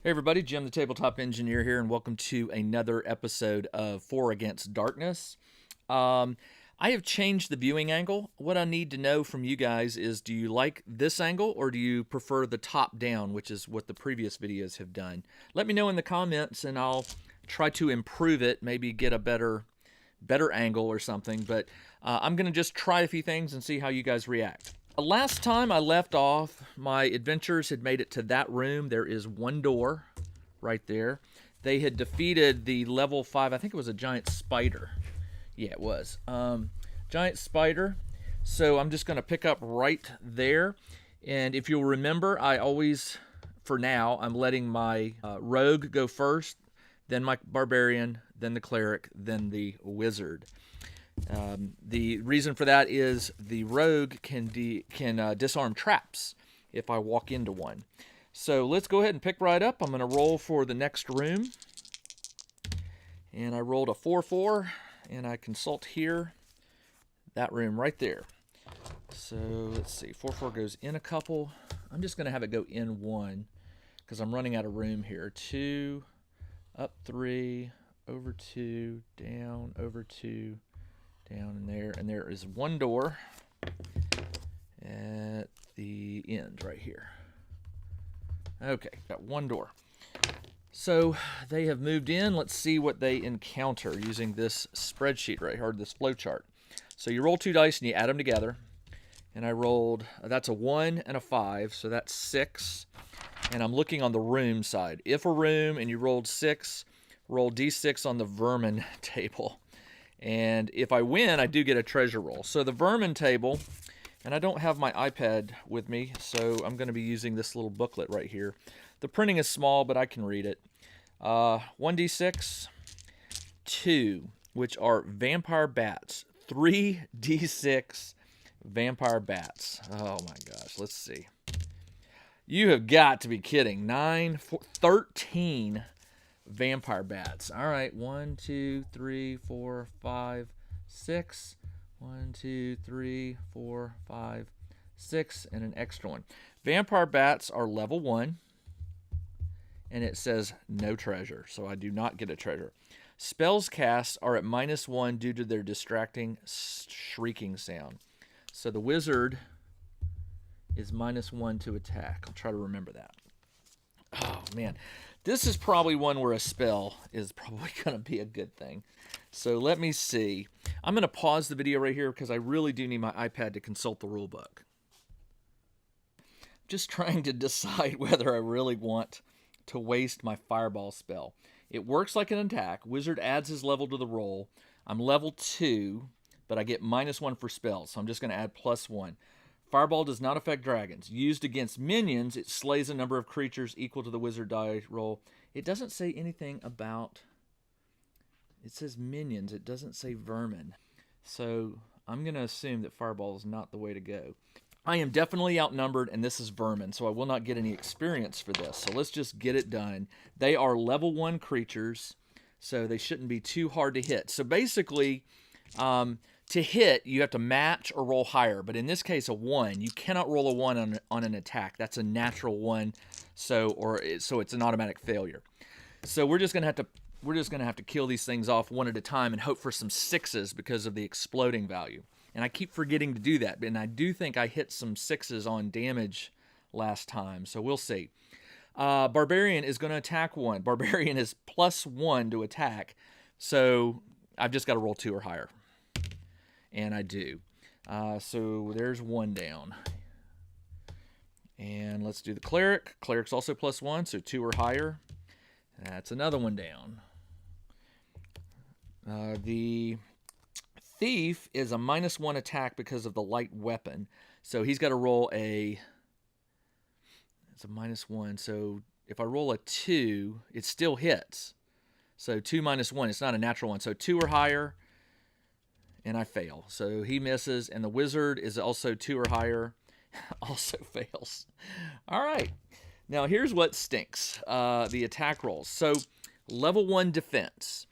Hey everybody, Jim the Tabletop Engineer here, and welcome to another episode of For Against Darkness. I have changed the viewing angle. What I need to know from you guys is, do you like this angle or do you prefer the top down, which is what the previous videos have done? Let me know in the comments and I'll try to improve it, maybe get a better angle or something, but I'm going to just try a few things and see how you guys react. Last time I left off, my adventurers had made it to that room. There is one door right there. They had defeated the level 5, I think it was a giant spider. Yeah, it was. Giant spider. So I'm just going to pick up right there. And if you'll remember, I always, for now, I'm letting my rogue go first, then my barbarian, then the cleric, then the wizard. The reason for that is the rogue can disarm traps if I walk into one. So let's go ahead and pick right up. I'm going to roll for the next room. And I rolled a 4-4, and I consult here. That room right there. So let's see. 4-4 goes in a couple. I'm just going to have it go in one because I'm running out of room here. 2, up 3, over 2, down, over 2. Down in there, and there is one door at the end right here. Okay, got one door. So they have moved in. Let's see what they encounter using this spreadsheet right here, or this flow chart. So you roll 2 dice and you add them together. And I rolled, that's a 1 and a 5, so that's 6. And I'm looking on the room side. If a room and you rolled 6, roll d6 on the vermin table. And if I win, I do get a treasure roll. So the vermin table, and I don't have my iPad with me, so I'm going to be using this little booklet right here. The printing is small, but I can read it. 1d6, 2, which are vampire bats. 3d6 vampire bats. Oh my gosh, let's see. You have got to be kidding. 13 vampire bats. All right, 1, 2, 3, 4, 5, 6. 1, 2, 3, 4, 5, 6, and an extra one. Vampire bats are level 1, and it says no treasure, so I do not get a treasure. Spells cast are at -1 due to their distracting shrieking sound. So the wizard is -1 to attack. I'll try to remember that. Oh man. This is probably one where a spell is probably going to be a good thing. So let me see. I'm going to pause the video right here because I really do need my iPad to consult the rule book. I'm just trying to decide whether I really want to waste my fireball spell. It works like an attack. Wizard adds his level to the roll. I'm level 2, but I get -1 for spells, so I'm just going to add +1. Fireball does not affect dragons. Used against minions, it slays a number of creatures equal to the wizard die roll. It doesn't say anything about... It says minions. It doesn't say vermin. So I'm going to assume that fireball is not the way to go. I am definitely outnumbered, and this is vermin, so I will not get any experience for this. So let's just get it done. They are level 1 creatures, so they shouldn't be too hard to hit. So basically... to hit, you have to match or roll higher. But in this case, a 1. You cannot roll a 1 on an attack. That's a natural 1, so it's an automatic failure. So we're just gonna have to kill these things off one at a time and hope for some 6s because of the exploding value. And I keep forgetting to do that. And I do think I hit some 6s on damage last time. So we'll see. Barbarian is going to attack 1. Barbarian is +1 to attack. So I've just got to roll 2 or higher. And I do. So there's 1 down. And let's do the cleric. Cleric's also +1, so 2 or higher. That's another 1 down. The thief is a -1 attack because of the light weapon. So he's got to roll it's a -1. So if I roll a 2, it still hits. So 2 -1, it's not a natural 1. So 2 or higher. And I fail. So he misses. And the wizard is also 2 or higher. Also fails. All right. Now here's what stinks. The attack rolls. So level 1 defense.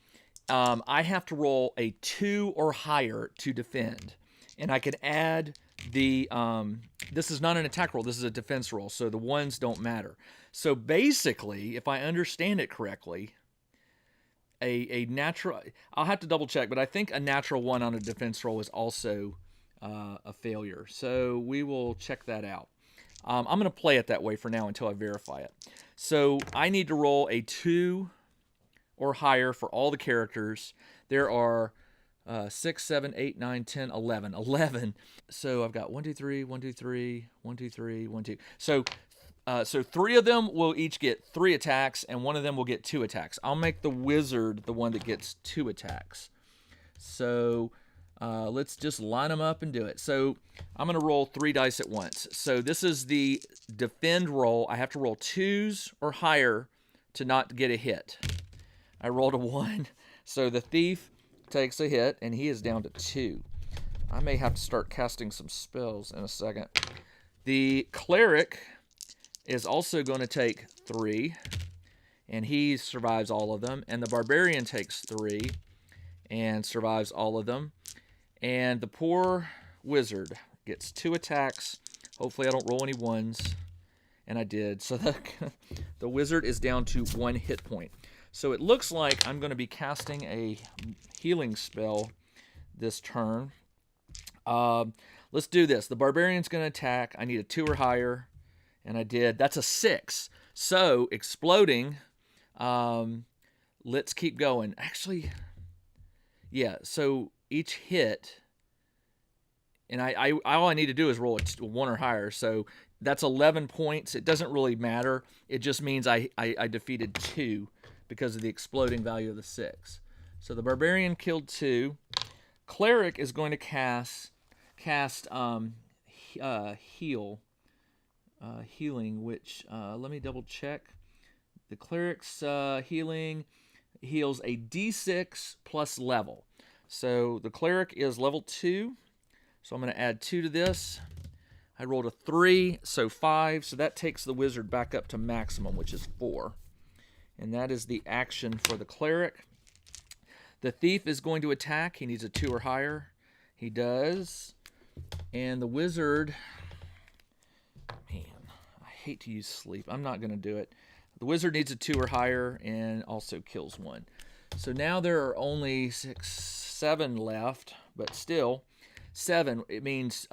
I have to roll a 2 or higher to defend. And I can add the, this is not an attack roll, this is a defense roll, so the ones don't matter. So basically, if I understand it correctly, a natural, I'll have to double check, but I think a natural 1 on a defense roll is also a failure. So we will check that out. I'm going to play it that way for now until I verify it. So I need to roll a 2 or higher for all the characters. There are 6, 7, 8, 9, 10, 11. 11. So I've got 1, 2, 3, 1, 2, 3, 1, 2, 3, 1, 2. So 3 of them will each get 3 attacks, and 1 of them will get 2 attacks. I'll make the wizard the one that gets 2 attacks. So let's just line them up and do it. So I'm going to roll 3 dice at once. So this is the defend roll. I have to roll 2s or higher to not get a hit. I rolled a 1. So the thief takes a hit, and he is down to 2. I may have to start casting some spells in a second. The cleric is also going to take 3, and he survives all of them. And the barbarian takes 3 and survives all of them. And the poor wizard gets 2 attacks. Hopefully I don't roll any 1s. And I did. So the wizard is down to 1 hit point. So it looks like I'm going to be casting a healing spell this turn. Let's do this. The barbarian's going to attack. I need a 2 or higher. And I did. That's a 6. So, exploding. Let's keep going. Actually, yeah. So, each hit, and all I need to do is roll a 1 or higher. So, that's 11 points. It doesn't really matter. It just means I defeated 2 because of the exploding value of the 6. So, the barbarian killed 2. Cleric is going to cast healing, which let me double check. The cleric's healing heals a d6 plus level. So the cleric is level 2. So I'm going to add 2 to this. I rolled a 3, so 5. So that takes the wizard back up to maximum, which is 4. And that is the action for the cleric. The thief is going to attack. He needs a 2 or higher. He does. And the wizard, man, I hate to use sleep. I'm not going to do it. The wizard needs a 2 or higher and also kills 1. So now there are only 6, 7 left, but still 7. It means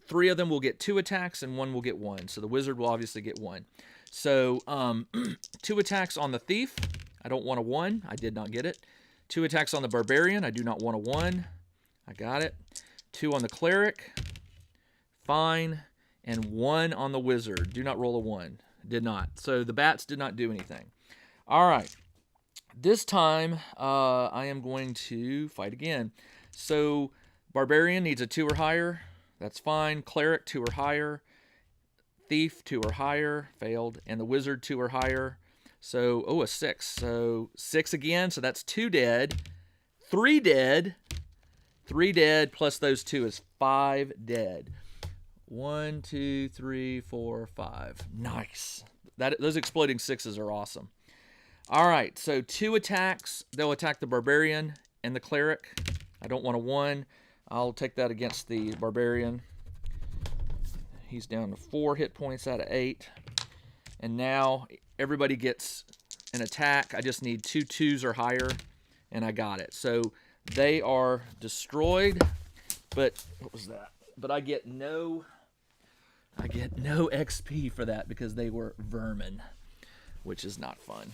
3 of them will get 2 attacks and 1 will get 1. So the wizard will obviously get 1. So 2 attacks on the thief. I don't want a 1. I did not get it. 2 attacks on the barbarian. I do not want a 1. I got it. 2 on the cleric. Fine. And 1 on the wizard. Do not roll a 1. Did not. So the bats did not do anything. All right. This time, I am going to fight again. So barbarian needs a 2 or higher. That's fine. Cleric, 2 or higher. Thief, 2 or higher. Failed. And the wizard, 2 or higher. So, a 6. So 6 again. So that's 2 dead. 3 dead. 3 dead plus those 2 is 5 dead. 1, 2, 3, 4, 5. Nice. Those exploding 6s are awesome. All right, so 2 attacks. They'll attack the barbarian and the cleric. I don't want a 1. I'll take that against the barbarian. He's down to 4 hit points out of 8. And now everybody gets an attack. I just need 2 2s or higher, and I got it. So they are destroyed. But what was that? But I get no XP for that because they were vermin, which is not fun.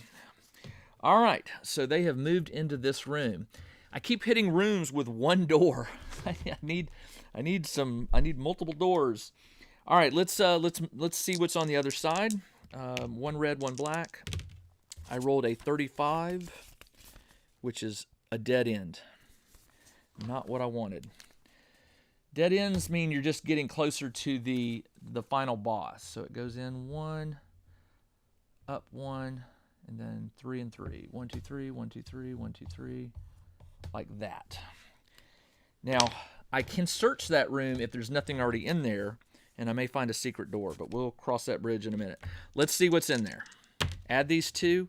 All right, so they have moved into this room. I keep hitting rooms with 1 door. I need multiple doors. All right, let's see what's on the other side. 1 red, 1 black. I rolled a 35, which is a dead end. Not what I wanted. Dead ends mean you're just getting closer to the final boss. So it goes in 1, up 1, and then 3 and 3. 1, 2, 3, 1, 2, 3, 1, 2, 3, like that. Now, I can search that room if there's nothing already in there, and I may find a secret door, but we'll cross that bridge in a minute. Let's see what's in there. Add these 2.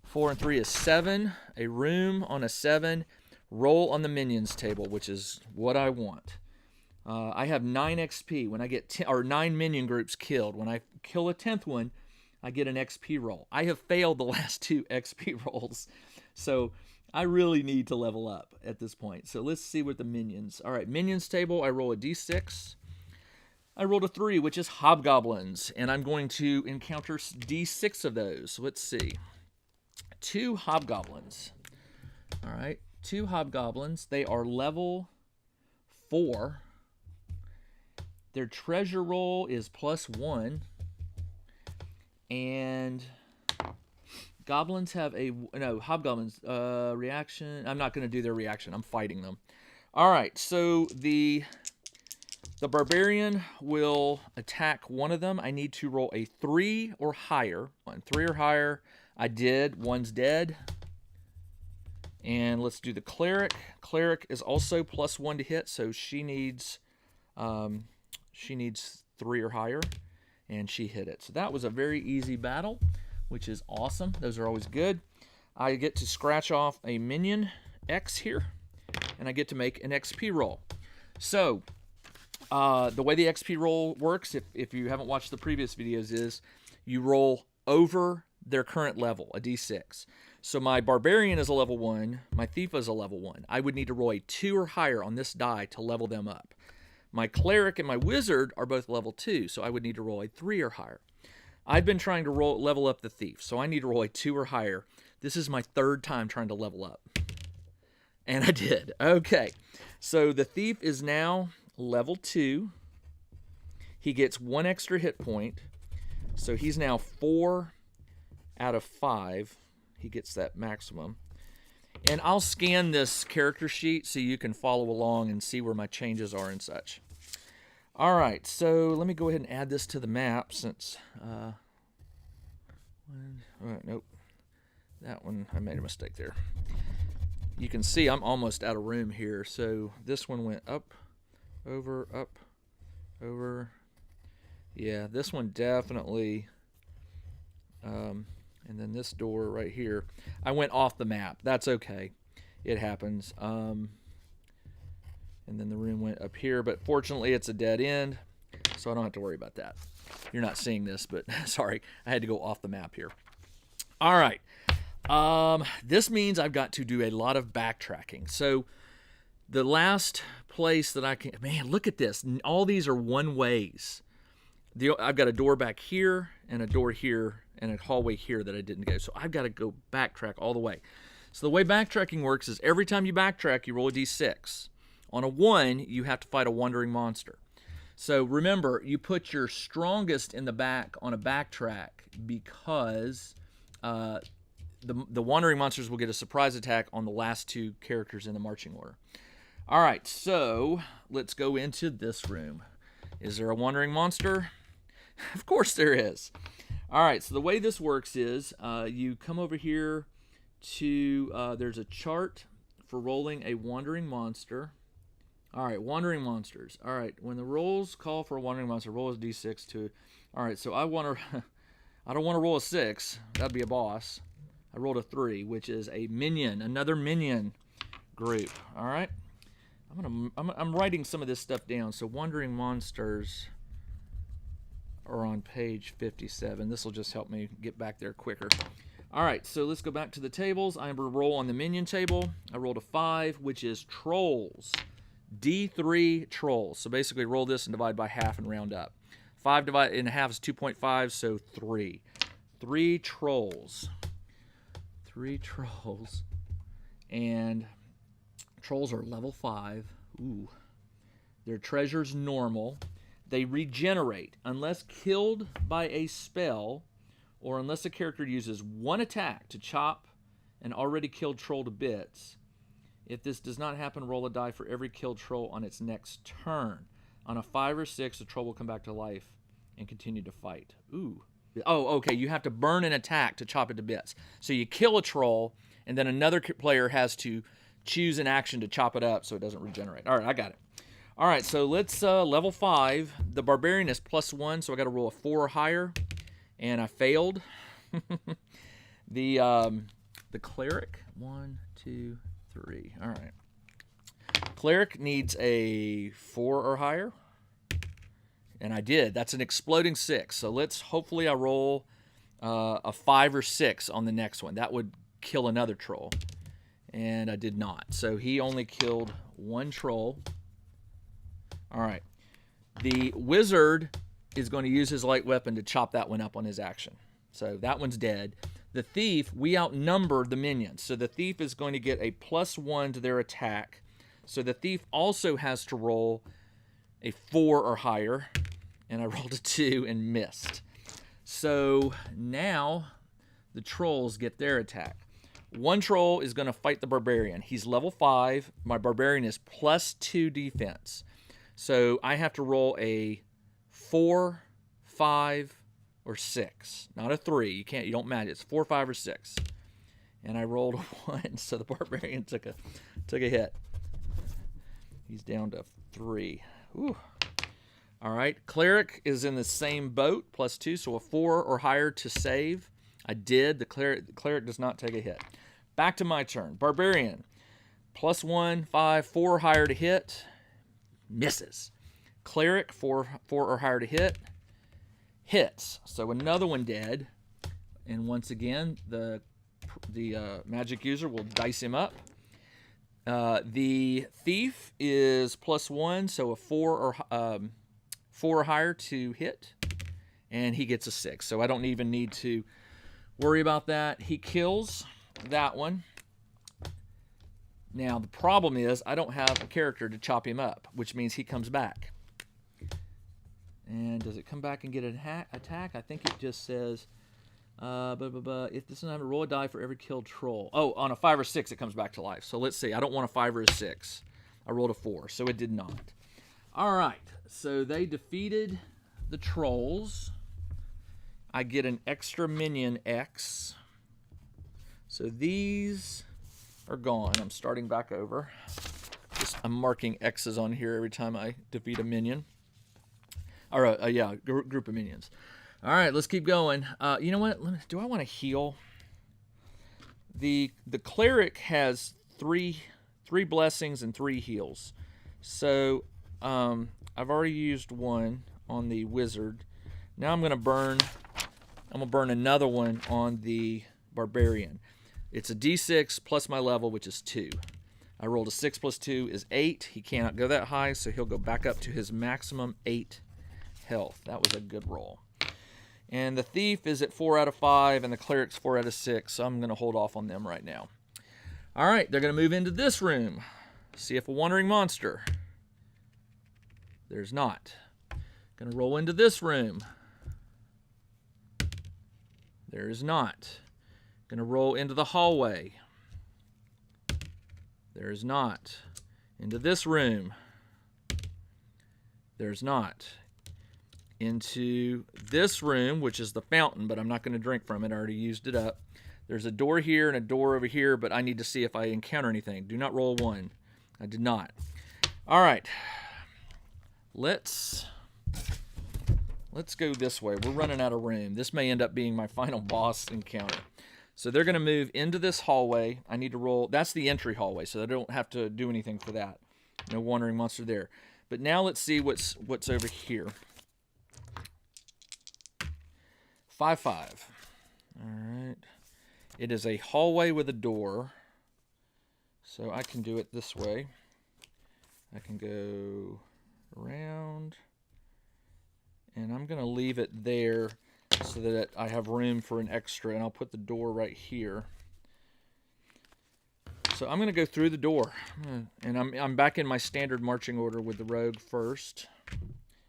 4 and 3 is 7. A room on a 7. Roll on the minions table, which is what I want. I have 9 XP when I get 9 minion groups killed. When I kill a 10th one, I get an XP roll. I have failed the last 2 XP rolls, so I really need to level up at this point. So let's see what the minions. All right, minions table, I roll a d6. I rolled a 3, which is hobgoblins, and I'm going to encounter d6 of those. So let's see. 2 hobgoblins. All right, 2 hobgoblins. They are level 4. Their treasure roll is +1. And goblins have hobgoblins reaction. I'm not going to do their reaction. I'm fighting them. All right, so the barbarian will attack one of them. I need to roll a 3 or higher. 3 or higher. I did. One's dead. And let's do the cleric. Cleric is also +1 to hit, so she needs 3 or higher. And she hit it. So that was a very easy battle, which is awesome. Those are always good. I get to scratch off a minion X here, and I get to make an XP roll. So the way the XP roll works, if you haven't watched the previous videos, is you roll over their current level, a d6. So my barbarian is a level 1, my thief is a level 1. I would need to roll a 2 or higher on this die to level them up. My cleric and my wizard are both level 2, so I would need to roll a 3 or higher. I've been trying to level up the thief, so I need to roll a 2 or higher. This is my 3rd time trying to level up. And I did. Okay, so the thief is now level 2. He gets 1 extra hit point, so he's now 4 out of 5. He gets that maximum. And I'll scan this character sheet so you can follow along and see where my changes are and such. All right, so let me go ahead and add this to the map since... nope. That one, I made a mistake there. You can see I'm almost out of room here. So this one went up, over, up, over. Yeah, this one definitely... and then this door right here, I went off the map. That's okay. It happens. And then the room went up here, but fortunately it's a dead end, so I don't have to worry about that. You're not seeing this, but sorry, I had to go off the map here. All right. This means I've got to do a lot of backtracking. So the last place that I can... Man, look at this. All these are one-ways. I've got a door back here and a door here and a hallway here that I didn't go. So I've got to go backtrack all the way. So the way backtracking works is every time you backtrack, you roll a d6. On a 1, you have to fight a wandering monster. So remember, you put your strongest in the back on a backtrack because the wandering monsters will get a surprise attack on the last 2 characters in the marching order. All right, so let's go into this room. Is there a wandering monster? Of course there is. All right, so the way this works is you come over here to, there's a chart for rolling a wandering monster. All right, wandering monsters. All right, when the rolls call for a wandering monster, roll a d6 to... All right, so I don't want to roll a 6. That'd be a boss. I rolled a 3, which is a minion, another minion group. All right, I'm writing some of this stuff down. So wandering monsters are on page 57. This will just help me get back there quicker. All right, so let's go back to the tables. I'm going to roll on the minion table. I rolled a 5, which is trolls. D3 trolls. So basically roll this and divide by half and round up. 5 divided in half is 2.5, so 3. 3 trolls. 3 trolls. And trolls are level 5. Ooh. Their treasure's normal. They regenerate unless killed by a spell or unless a character uses 1 attack to chop an already killed troll to bits. If this does not happen, roll a die for every killed troll on its next turn. On a 5 or 6, the troll will come back to life and continue to fight. Ooh. Oh, okay, you have to burn an attack to chop it to bits. So you kill a troll, and then another player has to choose an action to chop it up so it doesn't regenerate. All right, I got it. All right, so let's level 5. The barbarian is +1, so I got to roll a 4 or higher, and I failed. The cleric, 1, 2, 3. All right. Cleric needs a 4 or higher. And I did. That's an exploding 6. So hopefully I roll a 5 or 6 on the next one. That would kill another troll. And I did not. So he only killed 1 troll. All right. The wizard is going to use his light weapon to chop that one up on his action. So that one's dead. The thief, we outnumber the minions. So the thief is going to get a +1 to their attack. So the thief also has to roll a 4 or higher. And I rolled a 2 and missed. So now the trolls get their attack. One troll is going to fight the barbarian. He's level 5. My barbarian is +2 defense. So I have to roll a 4, 5, or 6. Not a 3. You don't match. It's 4, 5, or 6. And I rolled a 1, so the barbarian took a hit. He's down to 3. Whew. All right, Cleric is in the same boat, +2, so a 4 or higher to save. I did. The Cleric does not take a hit. Back to my turn. Barbarian, +1, 5, 4 or higher to hit. Misses. Cleric, 4 or higher to hit. Hits. So another one dead. And once again, the magic user will dice him up. The thief is +1, so a 4 or higher to hit, and he gets a 6. So I don't even need to worry about that. He kills that one. Now the problem is I don't have a character to chop him up, which means he comes back. And does it come back and get an attack? I think it just says, if this doesn't have a roll a die for every killed troll. Oh, on a 5 or 6 it comes back to life. So let's see. I don't want a 5 or a 6. I rolled a 4, so it did not. All right. So they defeated the trolls. I get an extra minion X. So these are gone. I'm starting back over. I'm marking X's on here every time I defeat a minion. Or group of minions. All right, let's keep going. You know what? Do I want to heal? The cleric has three blessings and 3 heals. So I've already used 1 on the wizard. Now I'm gonna burn another one on the barbarian. It's a D6 plus my level, which is 2. I rolled a 6 plus 2 is 8. He cannot go that high, so he'll go back up to his maximum 8 health. That was a good roll. And the thief is at 4 out of 5, and the cleric's 4 out of 6, so I'm gonna hold off on them right now. All right, they're gonna move into this room. See if a wandering monster. There's not. Gonna roll into this room. There is not. Gonna roll into the hallway. There is not. Into this room. There's not. Into this room, which is the fountain, but I'm not gonna drink from it. I already used it up. There's a door here and a door over here, but I need to see if I encounter anything. Do not roll 1. I did not. All right. Let's go this way. We're running out of room. This may end up being my final boss encounter. So they're going to move into this hallway. I need to roll. That's the entry hallway, so I don't have to do anything for that. No wandering monster there. But now let's see what's over here. 5-5. All right. It is a hallway with a door. So I can do it this way. I can go around, and I'm going to leave it there so that I have room for an extra, and I'll put the door right here. So I'm going to go through the door, and I'm back in my standard marching order with the rogue first.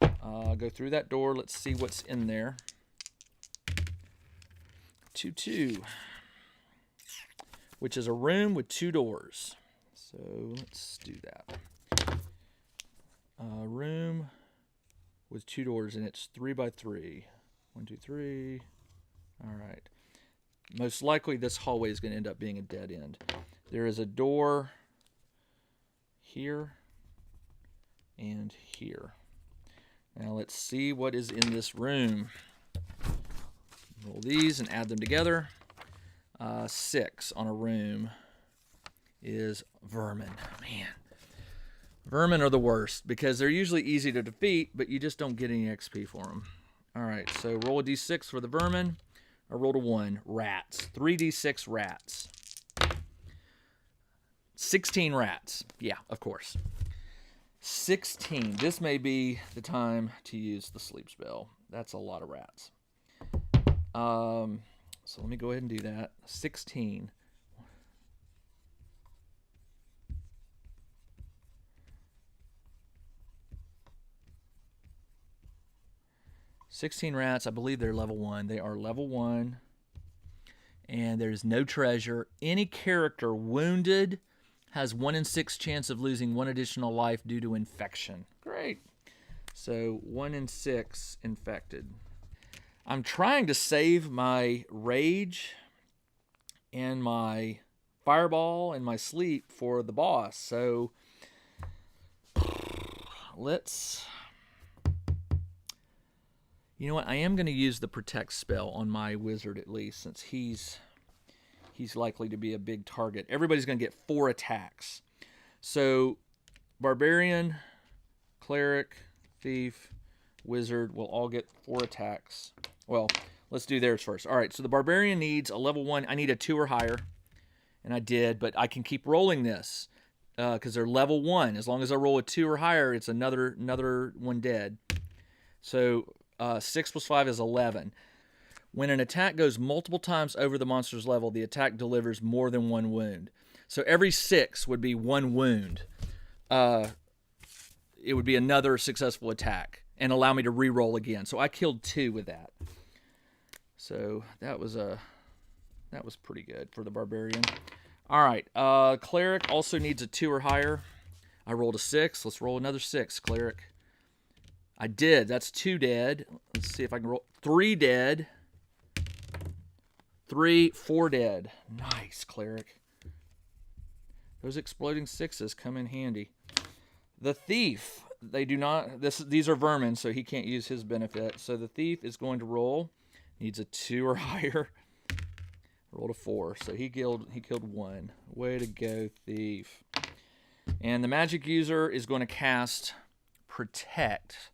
Go through that door. Let's see what's in there. 2-2, which is a room with 2 doors. So let's do that. Room with 2 doors, and it's 3 by 3. 1, 2, 3. All right. Most likely this hallway is going to end up being a dead end. There is a door here and here. Now let's see what is in this room. Roll these and add them together. 6 on a room is vermin. Man. Vermin are the worst because they're usually easy to defeat, but you just don't get any XP for them. All right, so roll a d6 for the vermin. I rolled a 1. Rats. 3d6 rats. 16 rats. Yeah, of course. 16. This may be the time to use the sleep spell. That's a lot of rats. So let me go ahead and do that. 16. Rats. I believe they're level 1. They are level 1. And there's no treasure. Any character wounded has 1 in 6 chance of losing 1 additional life due to infection. Great. So 1 in 6 infected. I'm trying to save my rage and my fireball and my sleep for the boss. So let's... You know what? I am going to use the protect spell on my wizard at least, since he's likely to be a big target. Everybody's going to get 4 attacks. So barbarian, cleric, thief, wizard will all get 4 attacks. Well, let's do theirs first. All right, so the barbarian needs a level 1. I need a 2 or higher, and I did, but I can keep rolling this because they're level 1. As long as I roll a 2 or higher, it's another one dead. So 6 plus 5 is 11. When an attack goes multiple times over the monster's level, the attack delivers more than 1 wound. So every 6 would be 1 wound. It would be another successful attack and allow me to re-roll again. So I killed 2 with that. So that was pretty good for the barbarian. All right, cleric also needs a 2 or higher. I rolled a 6. Let's roll another 6, cleric. I did. That's 2 dead. Let's see if I can roll 3 dead. 4 dead. Nice, cleric. Those exploding 6s come in handy. The thief, they do not... These are vermin, so he can't use his benefit. So the thief is going to roll. Needs a 2 or higher. Rolled a 4, so he killed 1. Way to go, thief. And the magic user is going to cast Protect,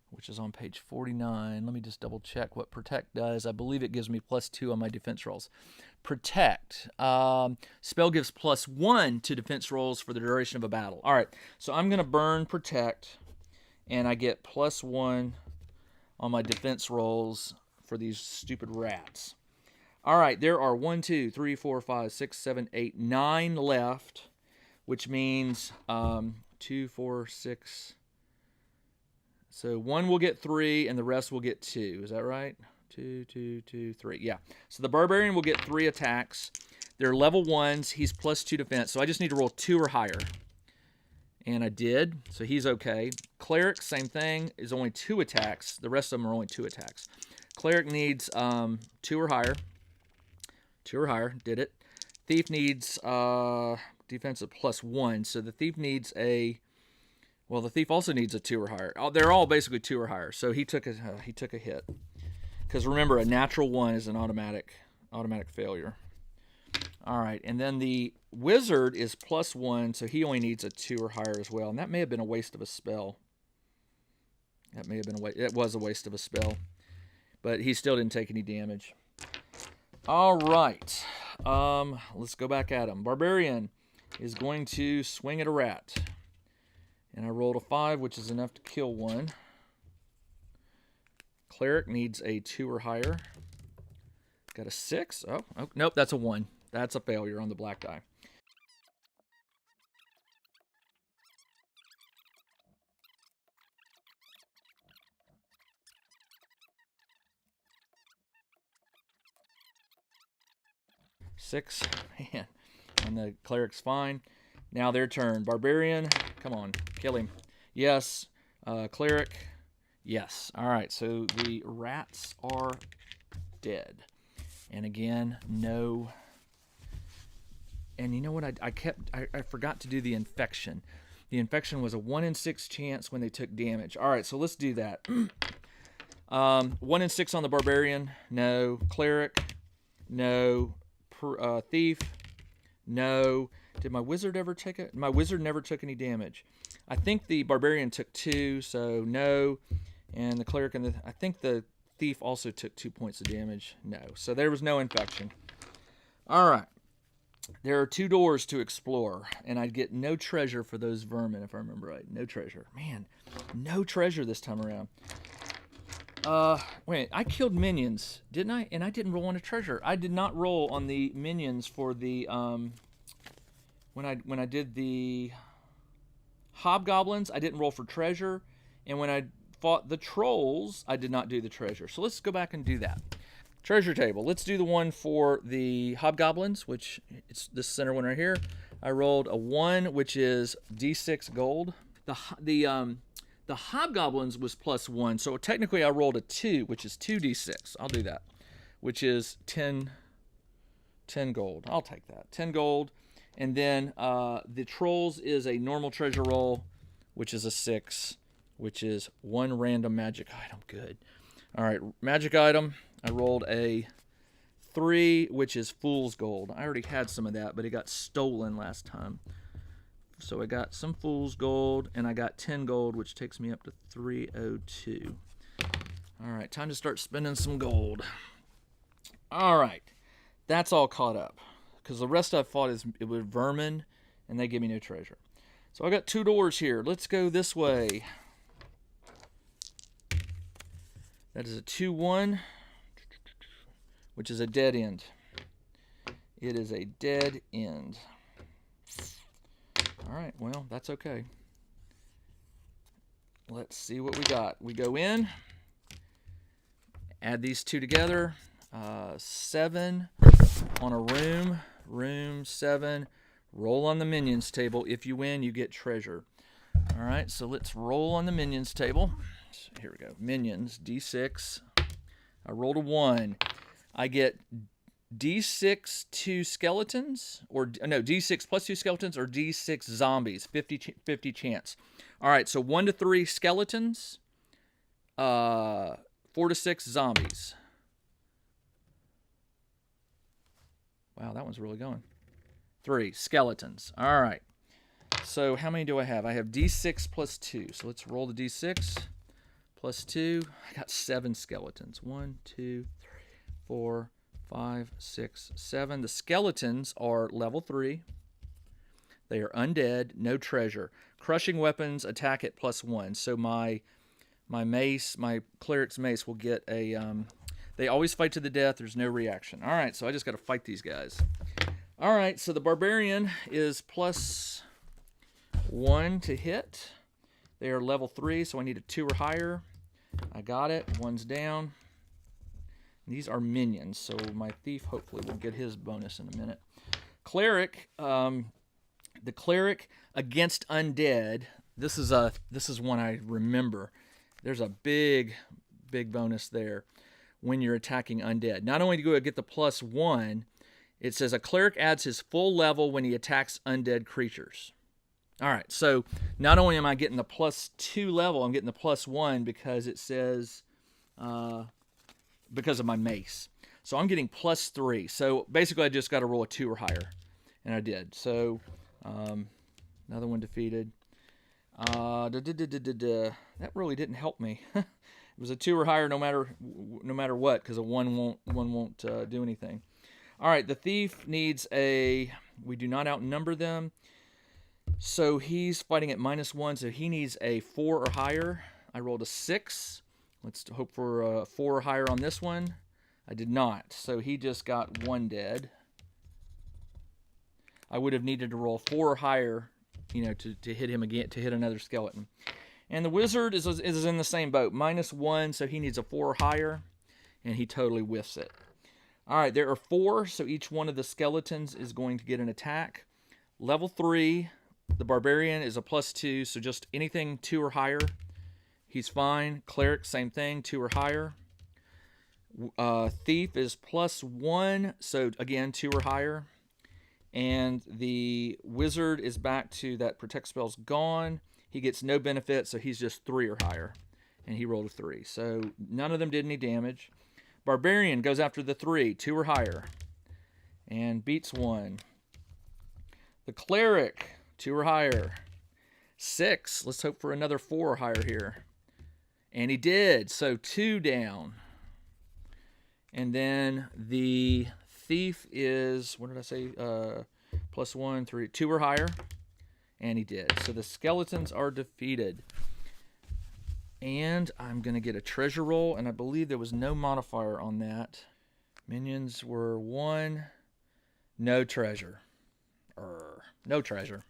which is on page 49. Let me just double check what Protect does. I believe it gives me +2 on my defense rolls. Protect. Spell gives +1 to defense rolls for the duration of a battle. All right, so I'm going to burn Protect, and I get +1 on my defense rolls for these stupid rats. All right, there are 1, 2, 3, 4, 5, 6, 7, 8, 9 left, which means 2, 4, 6... So 1 will get 3, and the rest will get 2. Is that right? 2, 2, 2, 3. Yeah. So the barbarian will get 3 attacks. They're level 1s. He's +2 defense. So I just need to roll 2 or higher. And I did. So he's okay. Cleric, same thing, is only 2 attacks. The rest of them are only 2 attacks. Cleric needs 2 or higher. 2 or higher. Did it. Thief needs defense of +1. So the thief needs a... Well, the thief also needs a 2 or higher. They're all basically 2 or higher. So he took a hit. Because remember, a natural 1 is an automatic failure. All right, and then the wizard is +1, so he only needs a 2 or higher as well. And that may have been a waste of a spell. It was a waste of a spell. But he still didn't take any damage. All right. Let's go back at him. Barbarian is going to swing at a rat. And I rolled a 5, which is enough to kill 1. Cleric needs a 2 or higher. Got a 6. Oh, nope, that's a 1. That's a failure on the black die. Six. Man. And the cleric's fine. Now their turn. Barbarian, come on, kill him. Yes. Cleric, yes. All right, so the rats are dead. And again, no. And you know what? I forgot to do the infection. The infection was a 1 in 6 chance when they took damage. All right, so let's do that. 1 in 6 on the barbarian, no. Cleric, no. Thief, no. Did my wizard ever take it? My wizard never took any damage. I think the barbarian took 2, so no. And the cleric and I think the thief also took 2 points of damage. No. So there was no infection. All right. There are 2 doors to explore, and I'd get no treasure for those vermin, if I remember right. No treasure. Man, no treasure this time around. Wait, I killed minions, didn't I? And I didn't roll on a treasure. I did not roll on the minions for the, when I did the hobgoblins, I didn't roll for treasure. And when I fought the trolls, I did not do the treasure. So let's go back and do that. Treasure table. Let's do the one for the hobgoblins, which it's this center one right here. I rolled a 1, which is D6 gold. The hobgoblins was +1, so technically I rolled a 2, which is 2d6. I'll do that, which is 10 gold. I'll take that. 10 gold. And then the trolls is a normal treasure roll, which is a 6, which is 1 random magic item. Good. All right, magic item. I rolled a 3, which is fool's gold. I already had some of that, but it got stolen last time. So I got some fool's gold, and I got 10 gold, which takes me up to 302. All right, time to start spending some gold. All right, that's all caught up, because the rest I've fought it was vermin, and they give me no treasure. So I got 2 doors here. Let's go this way. That is a 2-1, which is a dead end. It is a dead end. All right, well, that's okay. Let's see what we got. We go in, add these 2 together. 7 on a room 7. Roll on the minions table. If you win, you get treasure. All right, so let's roll on the minions table. Here we go. Minions, D6. I rolled a 1. I get D6 2 skeletons, or no, D6 plus 2 skeletons, or D6 zombies. 50 chance. All right, so 1 to 3 skeletons, 4 to 6 zombies. Wow, that one's really going. 3 skeletons. All right. So how many do I have? I have D6 plus 2. So let's roll the D6 plus 2. I got 7 skeletons. 1, 2, 3, 4, 5, 6, 7. The skeletons are level 3. They are undead, no treasure. Crushing weapons attack at +1. So my mace, my cleric's mace will get a... they always fight to the death. There's no reaction. All right, so I just got to fight these guys. All right, so the barbarian is +1 to hit. They are level 3, so I need a 2 or higher. I got it. 1's down. These are minions, so my thief hopefully will get his bonus in a minute. Cleric, the cleric against undead. This is one I remember. There's a big bonus there when you're attacking undead. Not only do you get the +1, it says a cleric adds his full level when he attacks undead creatures. All right, so not only am I getting the +2 level, I'm getting the +1 because it says, because of my mace. So I'm getting +3. So basically I just got to roll a 2 or higher, and I did. So another one defeated. That really didn't help me. It was a 2 or higher no matter what, because a 1 won't do anything. All right, the thief needs a... We do not outnumber them. So he's fighting at -1, so he needs a 4 or higher. I rolled a 6. Let's hope for a 4 or higher on this one. I did not, so he just got 1 dead. I would have needed to roll 4 or higher, to hit him again, to hit another skeleton. And the wizard is in the same boat, -1, so he needs a 4 or higher, and he totally whiffs it. All right, there are 4, so each one of the skeletons is going to get an attack. Level 3, the barbarian is a +2, so just anything 2 or higher, he's fine. Cleric, same thing, 2 or higher. Thief is +1, so again, 2 or higher. And the wizard is back to that protect spell's gone. He gets no benefit, so he's just 3 or higher. And he rolled a 3. So none of them did any damage. Barbarian goes after the 3, 2 or higher. And beats 1. The Cleric, 2 or higher. 6. Let's hope for another 4 or higher here. And he did. So 2 down. And then the Thief is, what did I say? +1, 3, 2 or higher. And he did. So the skeletons are defeated. And I'm going to get a treasure roll. And I believe there was no modifier on that. Minions were 1. No treasure. No treasure.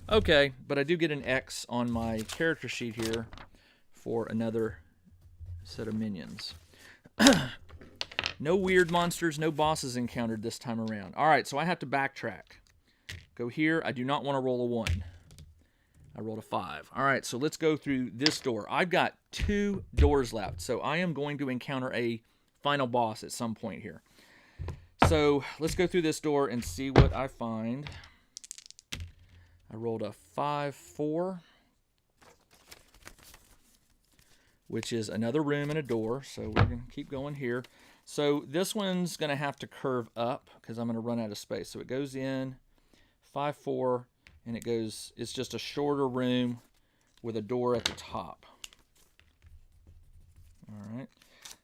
Okay, but I do get an X on my character sheet here for another set of minions. No weird monsters, no bosses encountered this time around. All right, so I have to backtrack. Go here. I do not want to roll a 1. I rolled a 5. All right, so let's go through this door. I've got 2 doors left, so I am going to encounter a final boss at some point here. So let's go through this door and see what I find. I rolled a 5, 4, which is another room and a door. So we're going to keep going here. So this one's going to have to curve up because I'm going to run out of space. So it goes in 5, 4, and it goes. It's just a shorter room with a door at the top. All right.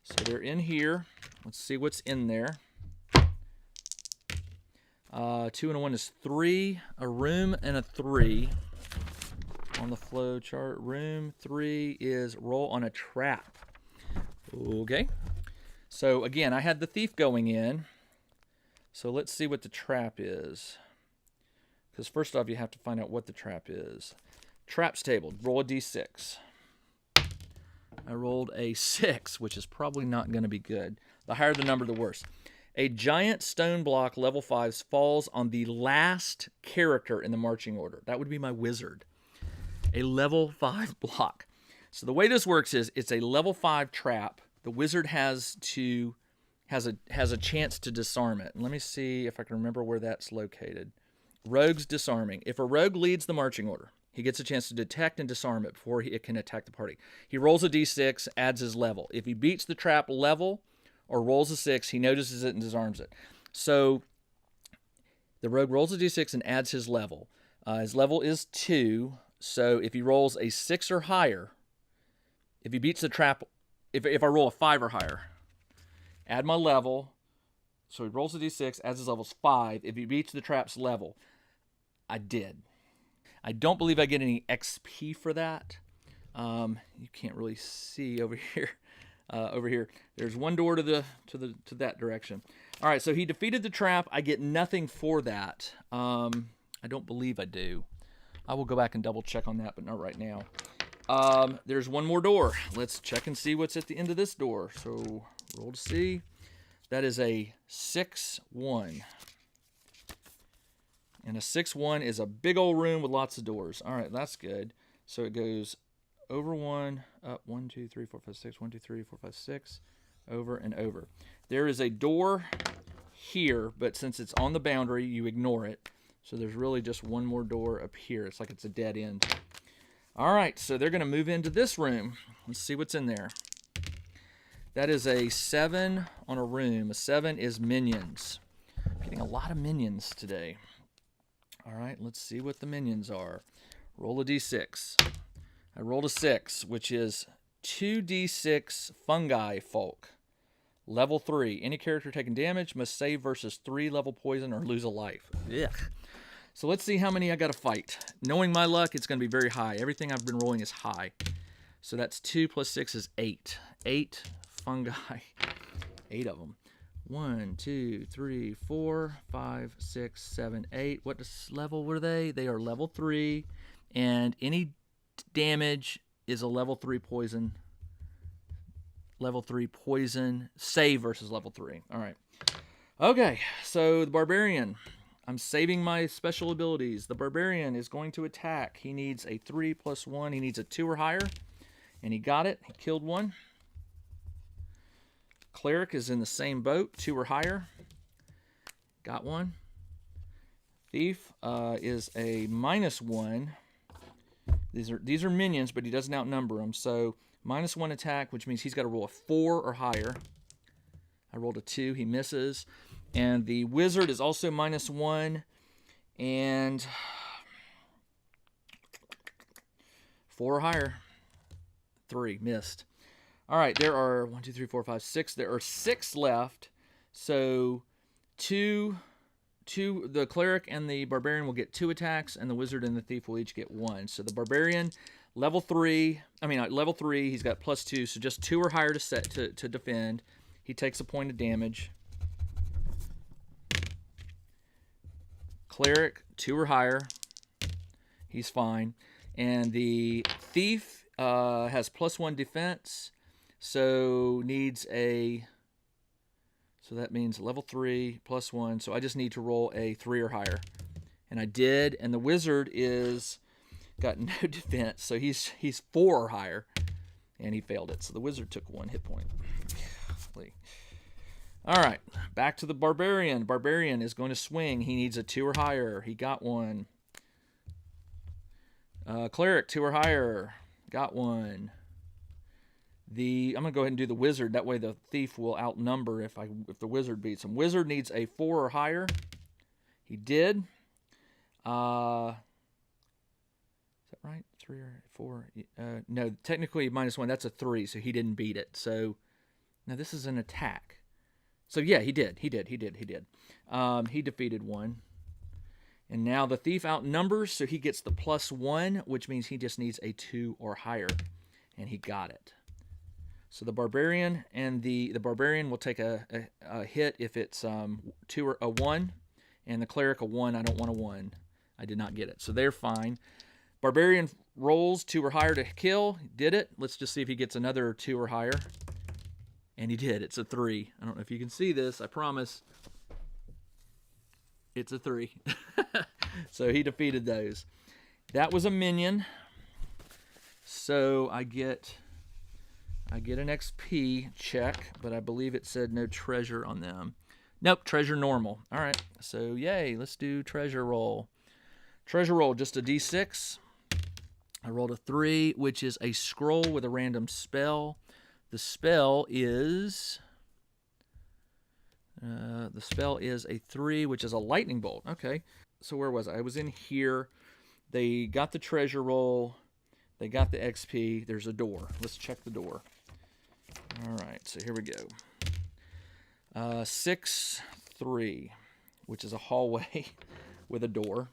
So they're in here. Let's see what's in there. 2 and a 1 is 3. A room and a 3 on the flow chart. Room 3 is roll on a trap. Okay. So again, I had the thief going in. So let's see what the trap is. Because first off, you have to find out what the trap is. Traps table. Roll a d6. I rolled a 6, which is probably not going to be good. The higher the number, the worse. A giant stone block, level 5, falls on the last character in the marching order. That would be my wizard. A level 5 block. So the way this works is it's a level 5 trap. The wizard has a chance to disarm it. And let me see if I can remember where that's located. Rogue's disarming. If a rogue leads the marching order, he gets a chance to detect and disarm it before it can attack the party. He rolls a d6, adds his level. If he beats the trap level or rolls a 6, he notices it and disarms it. So the rogue rolls a d6 and adds his level. His level is 2. So if he rolls a 6 or higher, if he beats the trap, if I roll a 5 or higher, add my level. So he rolls a d6, adds his level's 5. If he beats the trap's level, I did. I don't believe I get any XP for that. You can't really see over here. Over here, there's one door to that direction. All right, so he defeated the trap. I get nothing for that. I don't believe I do. I will go back and double check on that, but not right now. There's one more door. Let's check and see what's at the end of this door. So roll to see. That is a 6-1. And a 6-1 is a big old room with lots of doors. All right, that's good. So it goes over 1, up 1, 2, 3, 4, 5, 6, 1, 2, 3, 4, 5, 6, over and over. There is a door here, but since it's on the boundary, you ignore it. So there's really just one more door up here. It's like it's a dead end. All right, so they're going to move into this room. Let's see what's in there. That is a 7 on a room. A 7 is minions. I'm getting a lot of minions today. All right, let's see what the minions are. Roll a d6. I rolled a 6, which is 2d6 fungi folk. Level 3. Any character taking damage must save versus 3 level poison or lose a life. Ugh. So let's see how many I got to fight. Knowing my luck, it's going to be very high. Everything I've been rolling is high. So that's 2 plus 6 is 8. 8 fungi. 8 of them. 1, 2, 3, 4, 5, 6, 7, 8. What level were they? They are level 3. And any damage is a level 3 poison. Level 3 poison. Save versus level 3. All right. Okay, so the barbarian. I'm saving my special abilities. The barbarian is going to attack. He needs a 3 plus 1. He needs a 2 or higher. And he got it. He killed one. Cleric is in the same boat. 2 or higher. Got one. Thief is a -1. These are minions, but he doesn't outnumber them. So -1 attack, which means he's got to roll a 4 or higher. I rolled a 2. He misses. And the wizard is also -1. And 4 or higher. 3, missed. All right, there are 1, 2, 3, 4, 5, 6. There are 6 left. So the cleric and the barbarian will get 2 attacks, and the wizard and the thief will each get 1. So the barbarian, level 3, he's got +2, so just 2 or higher to defend. He takes a point of damage. Cleric, 2 or higher. He's fine. And the thief has +1 defense, so needs a... So that means level 3 +1. So I just need to roll a 3 or higher. And I did. And the wizard is got no defense. So he's 4 or higher. And he failed it. So the wizard took 1 hit point. All right. Back to the barbarian. Barbarian is going to swing. He needs a 2 or higher. He got 1. Cleric, 2 or higher. Got 1. I'm going to go ahead and do the wizard. That way the thief will outnumber if the wizard beats him. Wizard needs a 4 or higher. He did. Is that right? 3 or 4? No, technically -1. That's a 3, so he didn't beat it. So now this is an attack. So yeah, he did. He defeated 1. And now the thief outnumbers, so he gets the +1, which means he just needs a 2 or higher. And he got it. So the barbarian and the barbarian will take a hit if it's 2 or a 1, and the cleric a 1. I don't want a 1. I did not get it, so they're fine. Barbarian rolls 2 or higher to kill. Did it. Let's just see if he gets another 2 or higher, and he did. It's a 3. I don't know if you can see this. I promise. It's a 3. So he defeated those. That was a minion. So I get an XP check, but I believe it said no treasure on them. Nope, treasure normal. All right, so yay, let's do treasure roll. Treasure roll, just a D6. I rolled a 3, which is a scroll with a random spell. The spell is a 3, which is a lightning bolt. Okay, so where was I? I was in here. They got the treasure roll. They got the XP. There's a door. Let's check the door. All right, so here we go. 6-3, which is a hallway with a door.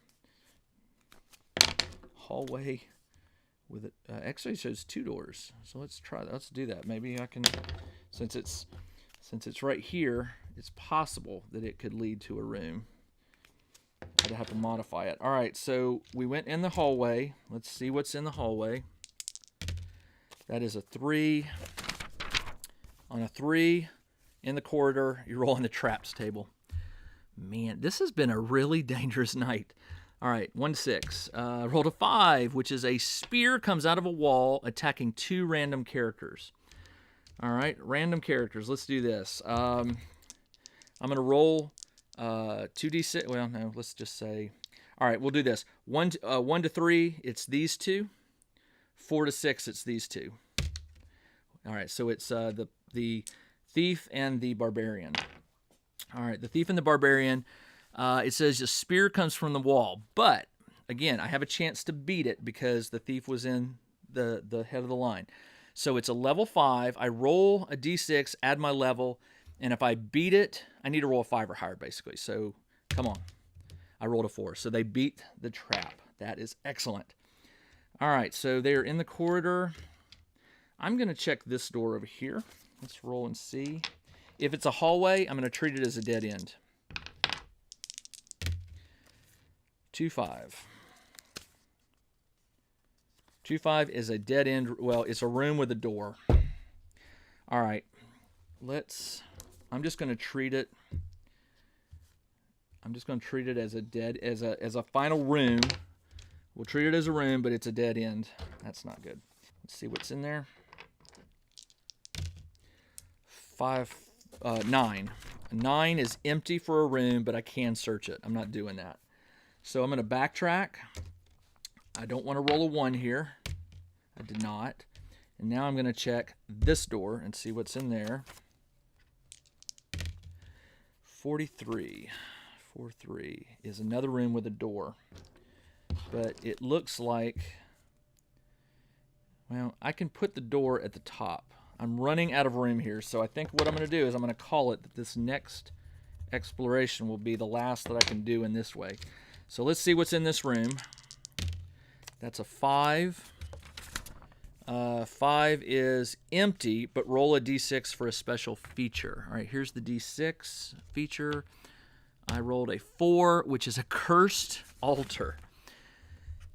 Hallway with it. Actually, shows 2 doors. So let's try that. Let's do that. Maybe I can, since it's right here, it's possible that it could lead to a room. I'd have to modify it. All right, so we went in the hallway. Let's see what's in the hallway. That is a 3. On a 3 in the corridor, you roll on the traps table. Man, this has been a really dangerous night. All right, 1-6. Rolled a 5, which is a spear comes out of a wall attacking 2 random characters. All right, random characters. Let's do this. I'm going to roll 2d6. Well, no, let's just say. All right, we'll do this. 1 to 3, it's these 2. 4 to 6, it's these 2. All right, so it's the thief and the barbarian. All right, the thief and the barbarian. It says a spear comes from the wall, but again, I have a chance to beat it because the thief was in the head of the line. So it's a level 5. I roll a d6, add my level, and if I beat it, I need to roll a 5 or higher, basically. So come on. I rolled a 4. So they beat the trap. That is excellent. All right, so they're in the corridor. I'm going to check this door over here. Let's roll and see. If it's a hallway, I'm going to treat it as a dead end. 2-5. 2-5 is a dead end. Well, it's a room with a door. All right. I'm just going to treat it. I'm just going to treat it as a final room. We'll treat it as a room, but it's a dead end. That's not good. Let's see what's in there. 9. 9 is empty for a room, but I can search it. I'm not doing that. So I'm going to backtrack. I don't want to roll a 1 here. I did not. And now I'm going to check this door and see what's in there. 43. 4-3 is another room with a door. But it looks like, well, I can put the door at the top. I'm running out of room here, so I think what I'm going to do is I'm going to call it that this next exploration will be the last that I can do in this way. So let's see what's in this room. That's a 5. 5 is empty, but roll a d6 for a special feature. All right, here's the d6 feature. I rolled a 4, which is a cursed altar.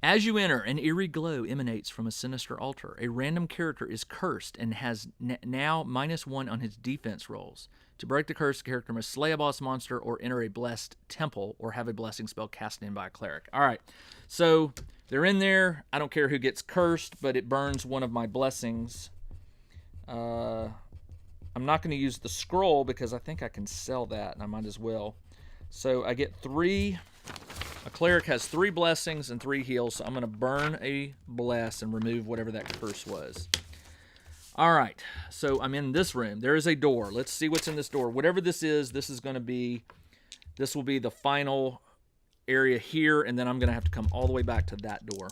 As you enter, an eerie glow emanates from a sinister altar. A random character is cursed and has now -1 on his defense rolls. To break the curse, the character must slay a boss monster or enter a blessed temple or have a blessing spell cast in by a cleric. All right, so they're in there. I don't care who gets cursed, but it burns one of my blessings. I'm not going to use the scroll because I think I can sell that, and I might as well. So I get 3. A cleric has 3 blessings and 3 heals, so I'm going to burn a bless and remove whatever that curse was. All right, so I'm in this room. There is a door. Let's see what's in this door. Whatever this is going to be, this will be the final area here, and then I'm going to have to come all the way back to that door.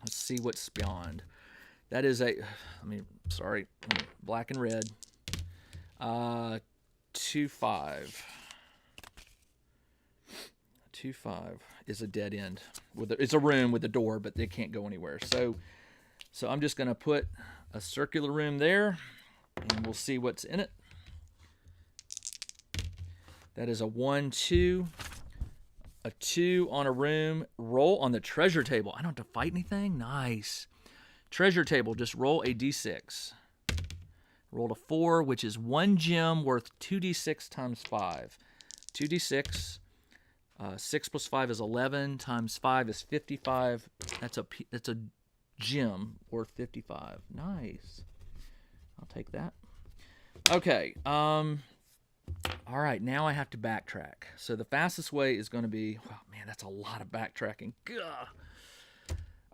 Let's see what's beyond. That is a, black and red. 2-5. 2-5 is a dead end. It's a room with a door, but they can't go anywhere. So I'm just going to put a circular room there, and we'll see what's in it. That is a 1-2. A 2 on a room. Roll on the treasure table. I don't have to fight anything? Nice. Treasure table, just roll a d6. Rolled a 4, which is 1 gem worth 2d6 times 5. 2d6. 6 plus 5 is 11, times 5 is 55. That's a gem worth 55. Nice. I'll take that. Okay. All right, now I have to backtrack. So the fastest way is going to be, well, man, that's a lot of backtracking. Gah.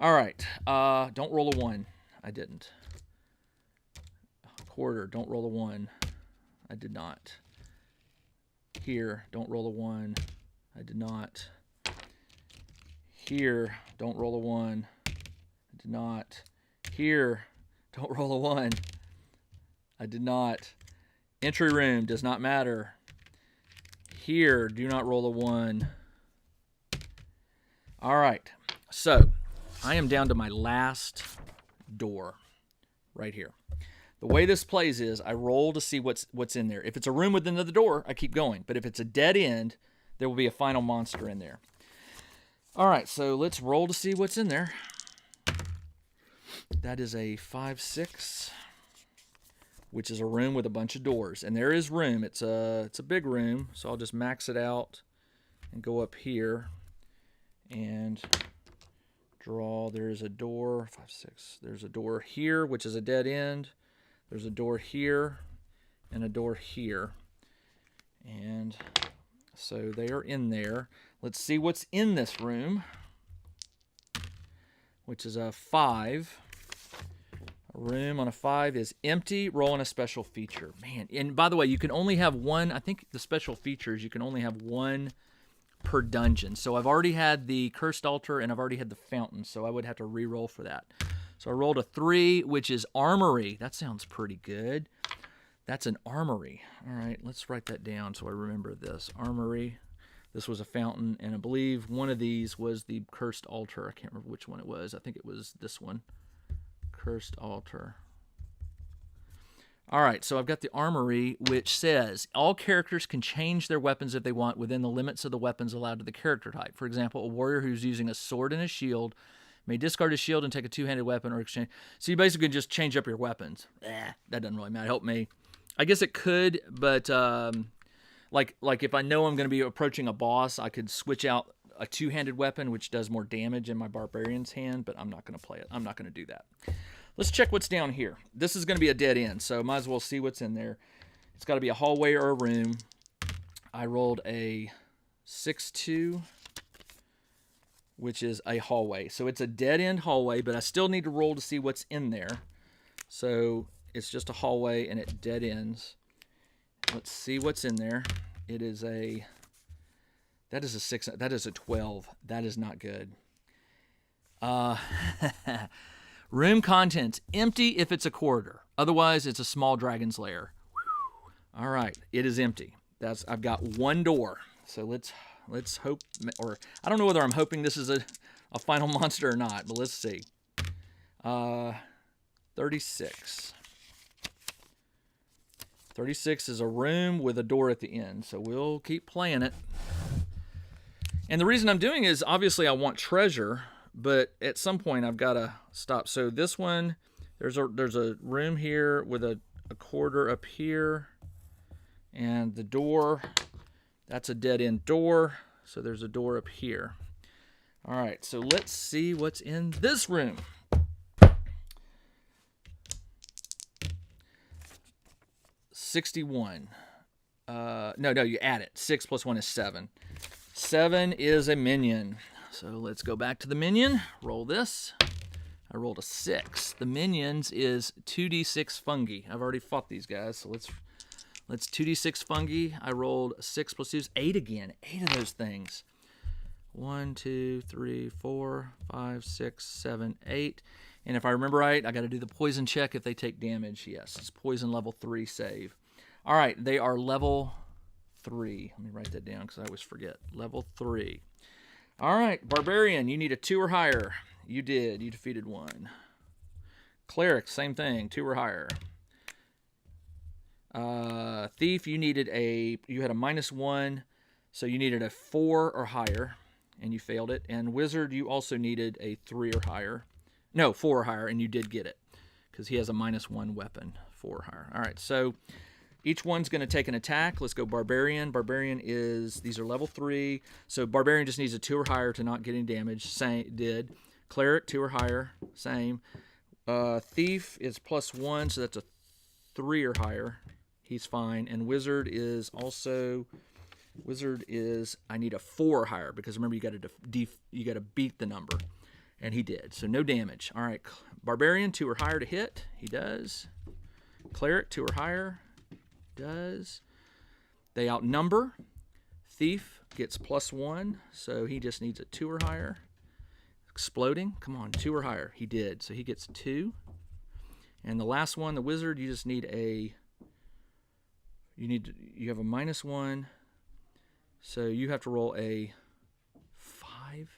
All right. Don't roll a 1. I didn't. Quarter. Don't roll a 1. I did not. Here. Don't roll a 1. I did not. Here, don't roll a 1. I did not. Here, don't roll a 1. I did not. Entry room does not matter. Here, do not roll a 1. All right. So, I am down to my last door right here. The way this plays is I roll to see what's in there. If it's a room with another door, I keep going. But if it's a dead end, there will be a final monster in there. All right, so let's roll to see what's in there. That is a 5-6, which is a room with a bunch of doors. And there is room. It's a big room, so I'll just max it out and go up here and draw. There's a door, 5-6. There's a door here, which is a dead end. There's a door here and a door here. And so they are in there. Let's see what's in this room, which is a 5. A room on a 5 is empty. Roll on a special feature. Man, and by the way, you can only have 1. I think the special features, you can only have 1 per dungeon. So I've already had the cursed altar, and I've already had the fountain, so I would have to re-roll for that. So I rolled a 3, which is Armory. That sounds pretty good. That's an Armory. All right, let's write that down so I remember this. Armory. This was a fountain, and I believe one of these was the cursed altar. I can't remember which one it was. I think it was this one. Cursed altar. All right, so I've got the Armory, which says all characters can change their weapons if they want within the limits of the weapons allowed to the character type. For example, a warrior who's using a sword and a shield may discard his shield and take a 2-handed weapon or exchange. So you basically just change up your weapons. That doesn't really matter. Help me. I guess it could, but like if I know I'm going to be approaching a boss, I could switch out a 2-handed weapon, which does more damage in my barbarian's hand, but I'm not going to play it. I'm not going to do that. Let's check what's down here. This is going to be a dead end, so might as well see what's in there. It's got to be a hallway or a room. I rolled a 6-2, which is a hallway. So it's a dead end hallway, but I still need to roll to see what's in there. So it's just a hallway and it dead ends. Let's see what's in there. It is a That is a 6. That is a 12. That is not good. Room contents. Empty if it's a corridor. Otherwise, it's a small dragon's lair. All right. It is empty. I've got one door. So let's hope, or I don't know whether I'm hoping this is a final monster or not, but let's see. 36. 36 is a room with a door at the end, so we'll keep playing it. And the reason I'm doing it is obviously I want treasure, but at some point I've got to stop. So this one, there's a room here with a corridor up here, and the door, that's a dead-end door, so there's a door up here. All right, so let's see what's in this room. $61. No, you add it. 6 plus 1 is 7. 7 is a minion. So let's go back to the minion. Roll this. I rolled a 6. The minions is 2d6 fungi. I've already fought these guys, so let's 2d6 fungi. I rolled 6 plus 2 is 8 again. 8 of those things. 1, 2, 3, 4, 5, 6, 7, 8. And if I remember right, I got to do the poison check if they take damage. Yes, it's poison level 3 save. All right, they are level 3. Let me write that down because I always forget. Level 3. All right, barbarian, you need a 2 or higher. You did. You defeated 1. Cleric, same thing, 2 or higher. Thief, you had a -1, so you needed a 4 or higher, and you failed it. And wizard, you also needed a 3 or higher. No, 4 or higher, and you did get it because he has a -1 weapon, 4 or higher. All right, so each one's going to take an attack. Let's go barbarian. Barbarian these are level 3, so barbarian just needs a 2 or higher to not get any damage. Did. Cleric, 2 or higher, same. Thief is +1, so that's a 3 or higher. He's fine. And wizard is I need a 4 or higher because remember you got to beat the number. And he did, so no damage. All right, barbarian, 2 or higher to hit. He does. Cleric, 2 or higher. Does. They outnumber. Thief gets +1, so he just needs a 2 or higher. Exploding, come on, 2 or higher. He did, so he gets 2. And the last one, the wizard, you just need you have a -1, so you have to roll a 5.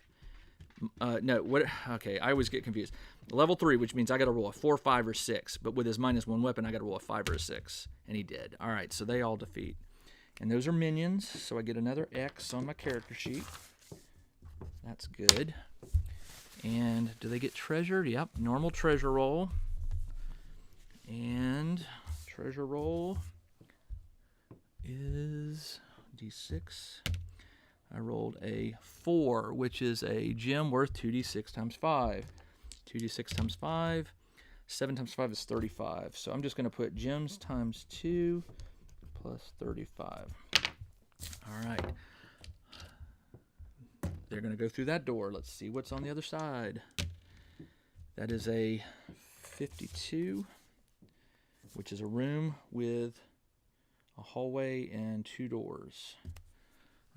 Okay, I always get confused. Level 3, which means I got to roll a 4, 5, or 6. But with his -1 weapon, I got to roll a 5 or a 6. And he did. All right, so they all defeat. And those are minions, so I get another X on my character sheet. That's good. And do they get treasure? Yep, normal treasure roll. And treasure roll is D6. I rolled a 4, which is a gem worth 2d6 times 5. 2d6 times 5. 7 times 5 is 35. So I'm just going to put gems times 2 plus 35. All right. They're going to go through that door. Let's see what's on the other side. That is a 52, which is a room with a hallway and 2 doors.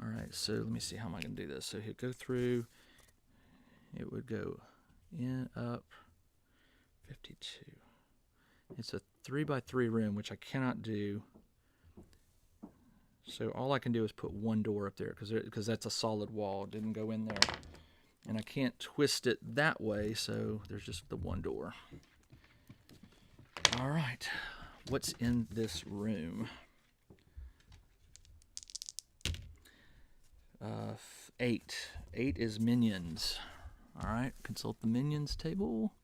All right, so let me see how am I going to do this. So he'll go through, it would go in, up, 52. It's a 3x3 room, which I cannot do. So all I can do is put 1 door up there because that's a solid wall. It didn't go in there. And I can't twist it that way, so there's just the 1 door. All right, what's in this room? 8. 8 is minions. All right, consult the minions table,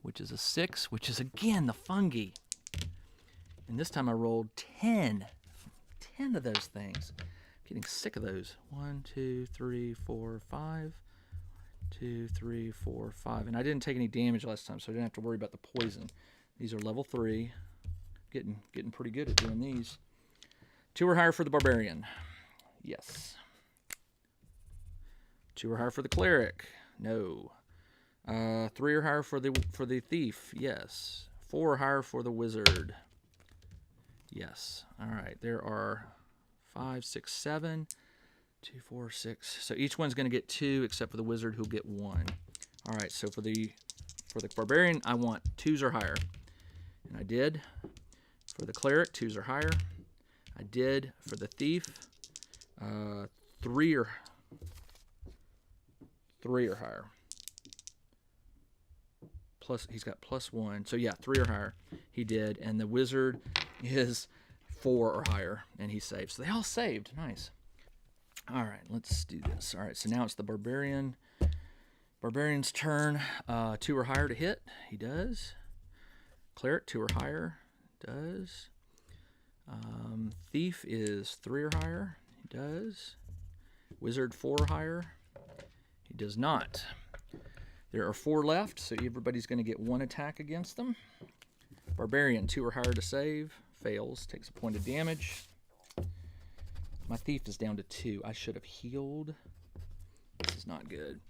which is a 6, which is again the fungi. And this time I rolled 10. 10 of those things. I'm getting sick of those. 1, 2, 3, 4, 5. 2, 3, 4, 5. And I didn't take any damage last time, so I didn't have to worry about the poison. These are level 3. Getting pretty good at doing these. 2 or higher for the barbarian. Yes. 2 or higher for the cleric. No. 3 or higher for the thief. Yes. 4 or higher for the wizard. Yes. All right. There are 5, 6, 7. 2, 4, 6. So each one's going to get 2, except for the wizard, who'll get 1. All right, so for the barbarian, I want 2s or higher, and I did. For the cleric, 2s or higher, I did. For the thief, 3 or higher. Plus, he's got +1, so yeah, 3 or higher. He did, and the wizard is 4 or higher, and he saved. So they all saved. Nice. All right, let's do this. All right, so now it's the barbarian. Barbarian's turn. 2 or higher to hit. He does. Cleric, 2 or higher. Does. Thief is 3 or higher. He does. Wizard, 4 or higher. He does not. There are 4 left, so everybody's going to get 1 attack against them. Barbarian, 2 or higher to save. Fails. Takes a point of damage. My thief is down to 2. I should have healed. This is not good.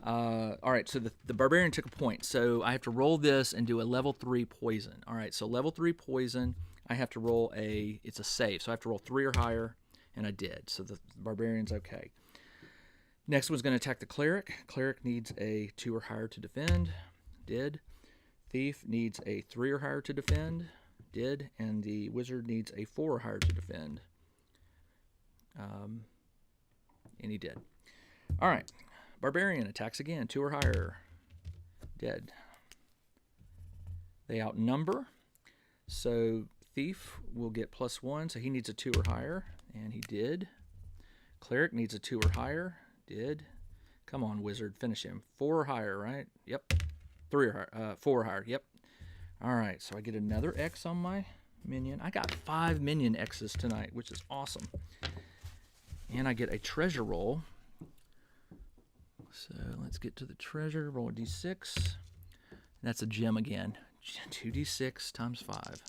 All right, so the barbarian took a point. So I have to roll this and do a level 3 poison. All right, so level 3 poison, I have to roll it's a save. So I have to roll 3 or higher, and I did. So the barbarian's okay. Next one's going to attack the cleric. Cleric needs a 2 or higher to defend. Did. Thief needs a 3 or higher to defend. Did. And the wizard needs a 4 or higher to defend. And he did. All right. Barbarian attacks again. 2 or higher. Dead. They outnumber. So thief will get +1. So he needs a 2 or higher. And he did. Cleric needs a 2 or higher. Did. Come on, wizard. Finish him. 4 or higher, right? Yep. 3 or higher. 4 or higher. Yep. All right. So I get another X on my minion. I got 5 minion X's tonight, which is awesome. And I get a treasure roll. So let's get to the treasure. Roll a d6. That's a gem again. 2d6 times 5.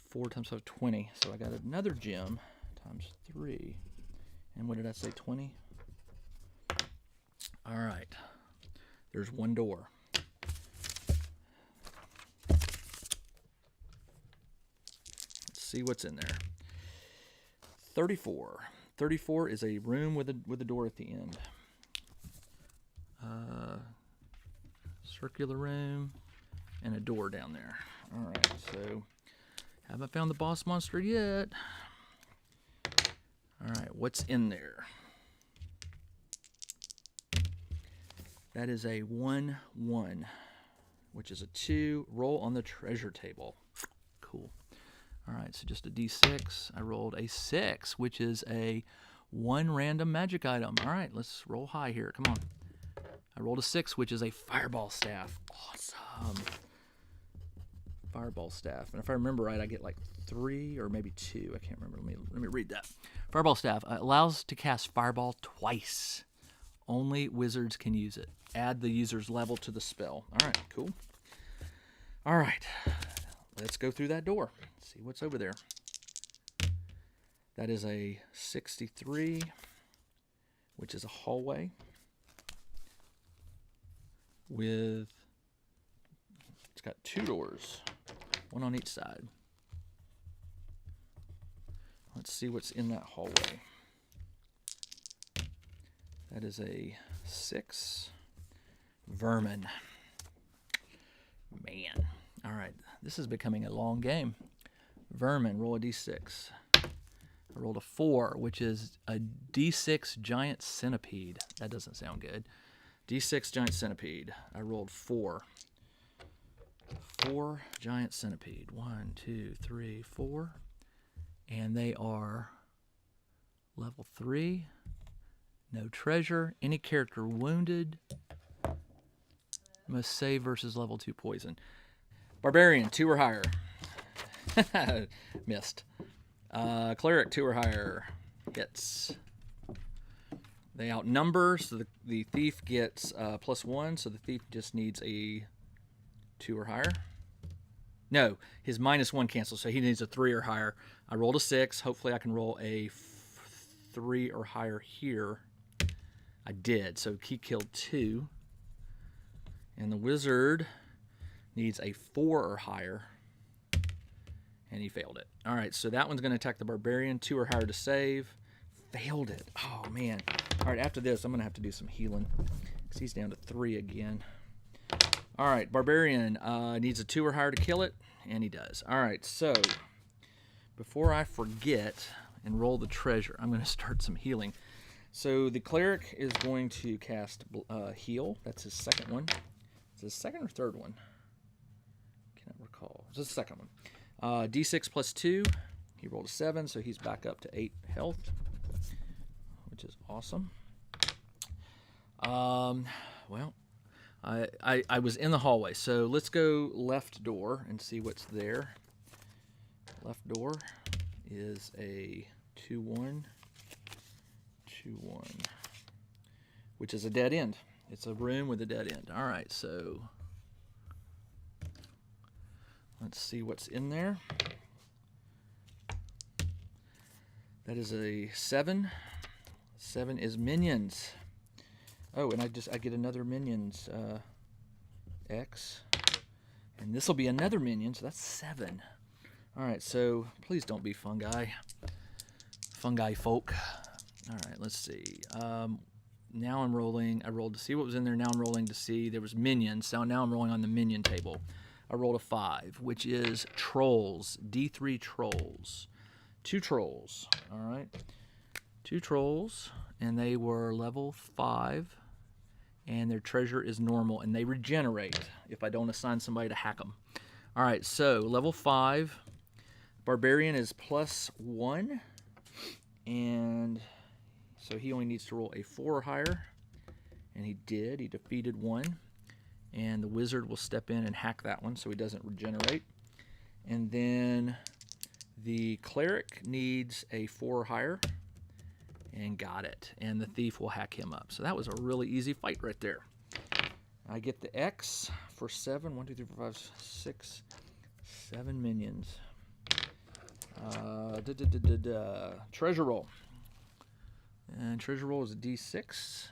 4 times 5, 20. So I got another gem times 3. And what did I say, 20? All right. There's 1 door. Let's see what's in there. 34. 34 is a room with a door at the end. Circular room and a door down there. All right, so haven't found the boss monster yet. All right, what's in there? That is a 1-1, which is a 2. Roll on the treasure table. Cool. All right, so just a d6. I rolled a 6, which is a 1 random magic item. All right, let's roll high here. Come on. I rolled a 6, which is a fireball staff. Awesome. Fireball staff. And if I remember right, I get like 3 or maybe 2. I can't remember. Let me read that. Fireball staff allows to cast fireball twice. Only wizards can use it. Add the user's level to the spell. All right, cool. All right, let's go through that door. See what's over there. That is a 63, which is a hallway with, it's got 2 doors, 1 on each side. Let's see what's in that hallway. That is a 6. Vermin. Man. All right. This is becoming a long game. Vermin. Roll a d6. I rolled a 4, which is a d6 giant centipede. That doesn't sound good. D6 giant centipede. I rolled 4. 4 giant centipede. 1, 2, 3, 4. And they are level 3. No treasure. Any character wounded must save versus level 2 poison. Barbarian, 2 or higher. Missed. Cleric, 2 or higher. Gets. They outnumber, so the thief gets +1, so the thief just needs a 2 or higher. No, his -1 cancels, so he needs a 3 or higher. I rolled a 6. Hopefully I can roll a 3 or higher here. I did, so he killed 2. And the wizard needs a 4 or higher. And he failed it. All right, so that one's going to attack the barbarian. 2 or higher to save. failed it. Oh, man. All right, after this, I'm going to have to do some healing because he's down to 3 again. All right, Barbarian needs a 2 or higher to kill it, and he does. All right, so before I forget and roll the treasure, I'm going to start some healing. So the Cleric is going to cast Heal. That's his second one. Is it his second or third one? Can't recall. It's his second one. D6 plus 2. He rolled a 7, so he's back up to 8 health, which is awesome. Well, I was in the hallway, so let's go left door and see what's there. Left door is a 2-1, 2-1, which is a dead end. It's a room with a dead end. All right, so let's see what's in there. That is a 7. 7 is minions. Oh, and I get another minions X. And this will be another minion, so that's 7. All right, so please don't be fungi. Fungi folk. All right, let's see. Now I'm rolling. I rolled to see what was in there. Now I'm rolling to see there was minions. So now I'm rolling on the minion table. I rolled a 5, which is trolls. D3 trolls. 2 trolls. All right. 2 trolls, and they were level 5, and their treasure is normal, and they regenerate if I don't assign somebody to hack them. All right, so level 5, Barbarian is +1, and so he only needs to roll a 4 or higher, and he did. He defeated 1, and the Wizard will step in and hack that one so he doesn't regenerate. And then the Cleric needs a 4 or higher, and got it. And the Thief will hack him up. So that was a really easy fight right there. I get the X for 7. 1, 2, 3, 4, 5, 6, 7 minions. Treasure roll. And treasure roll is a D6.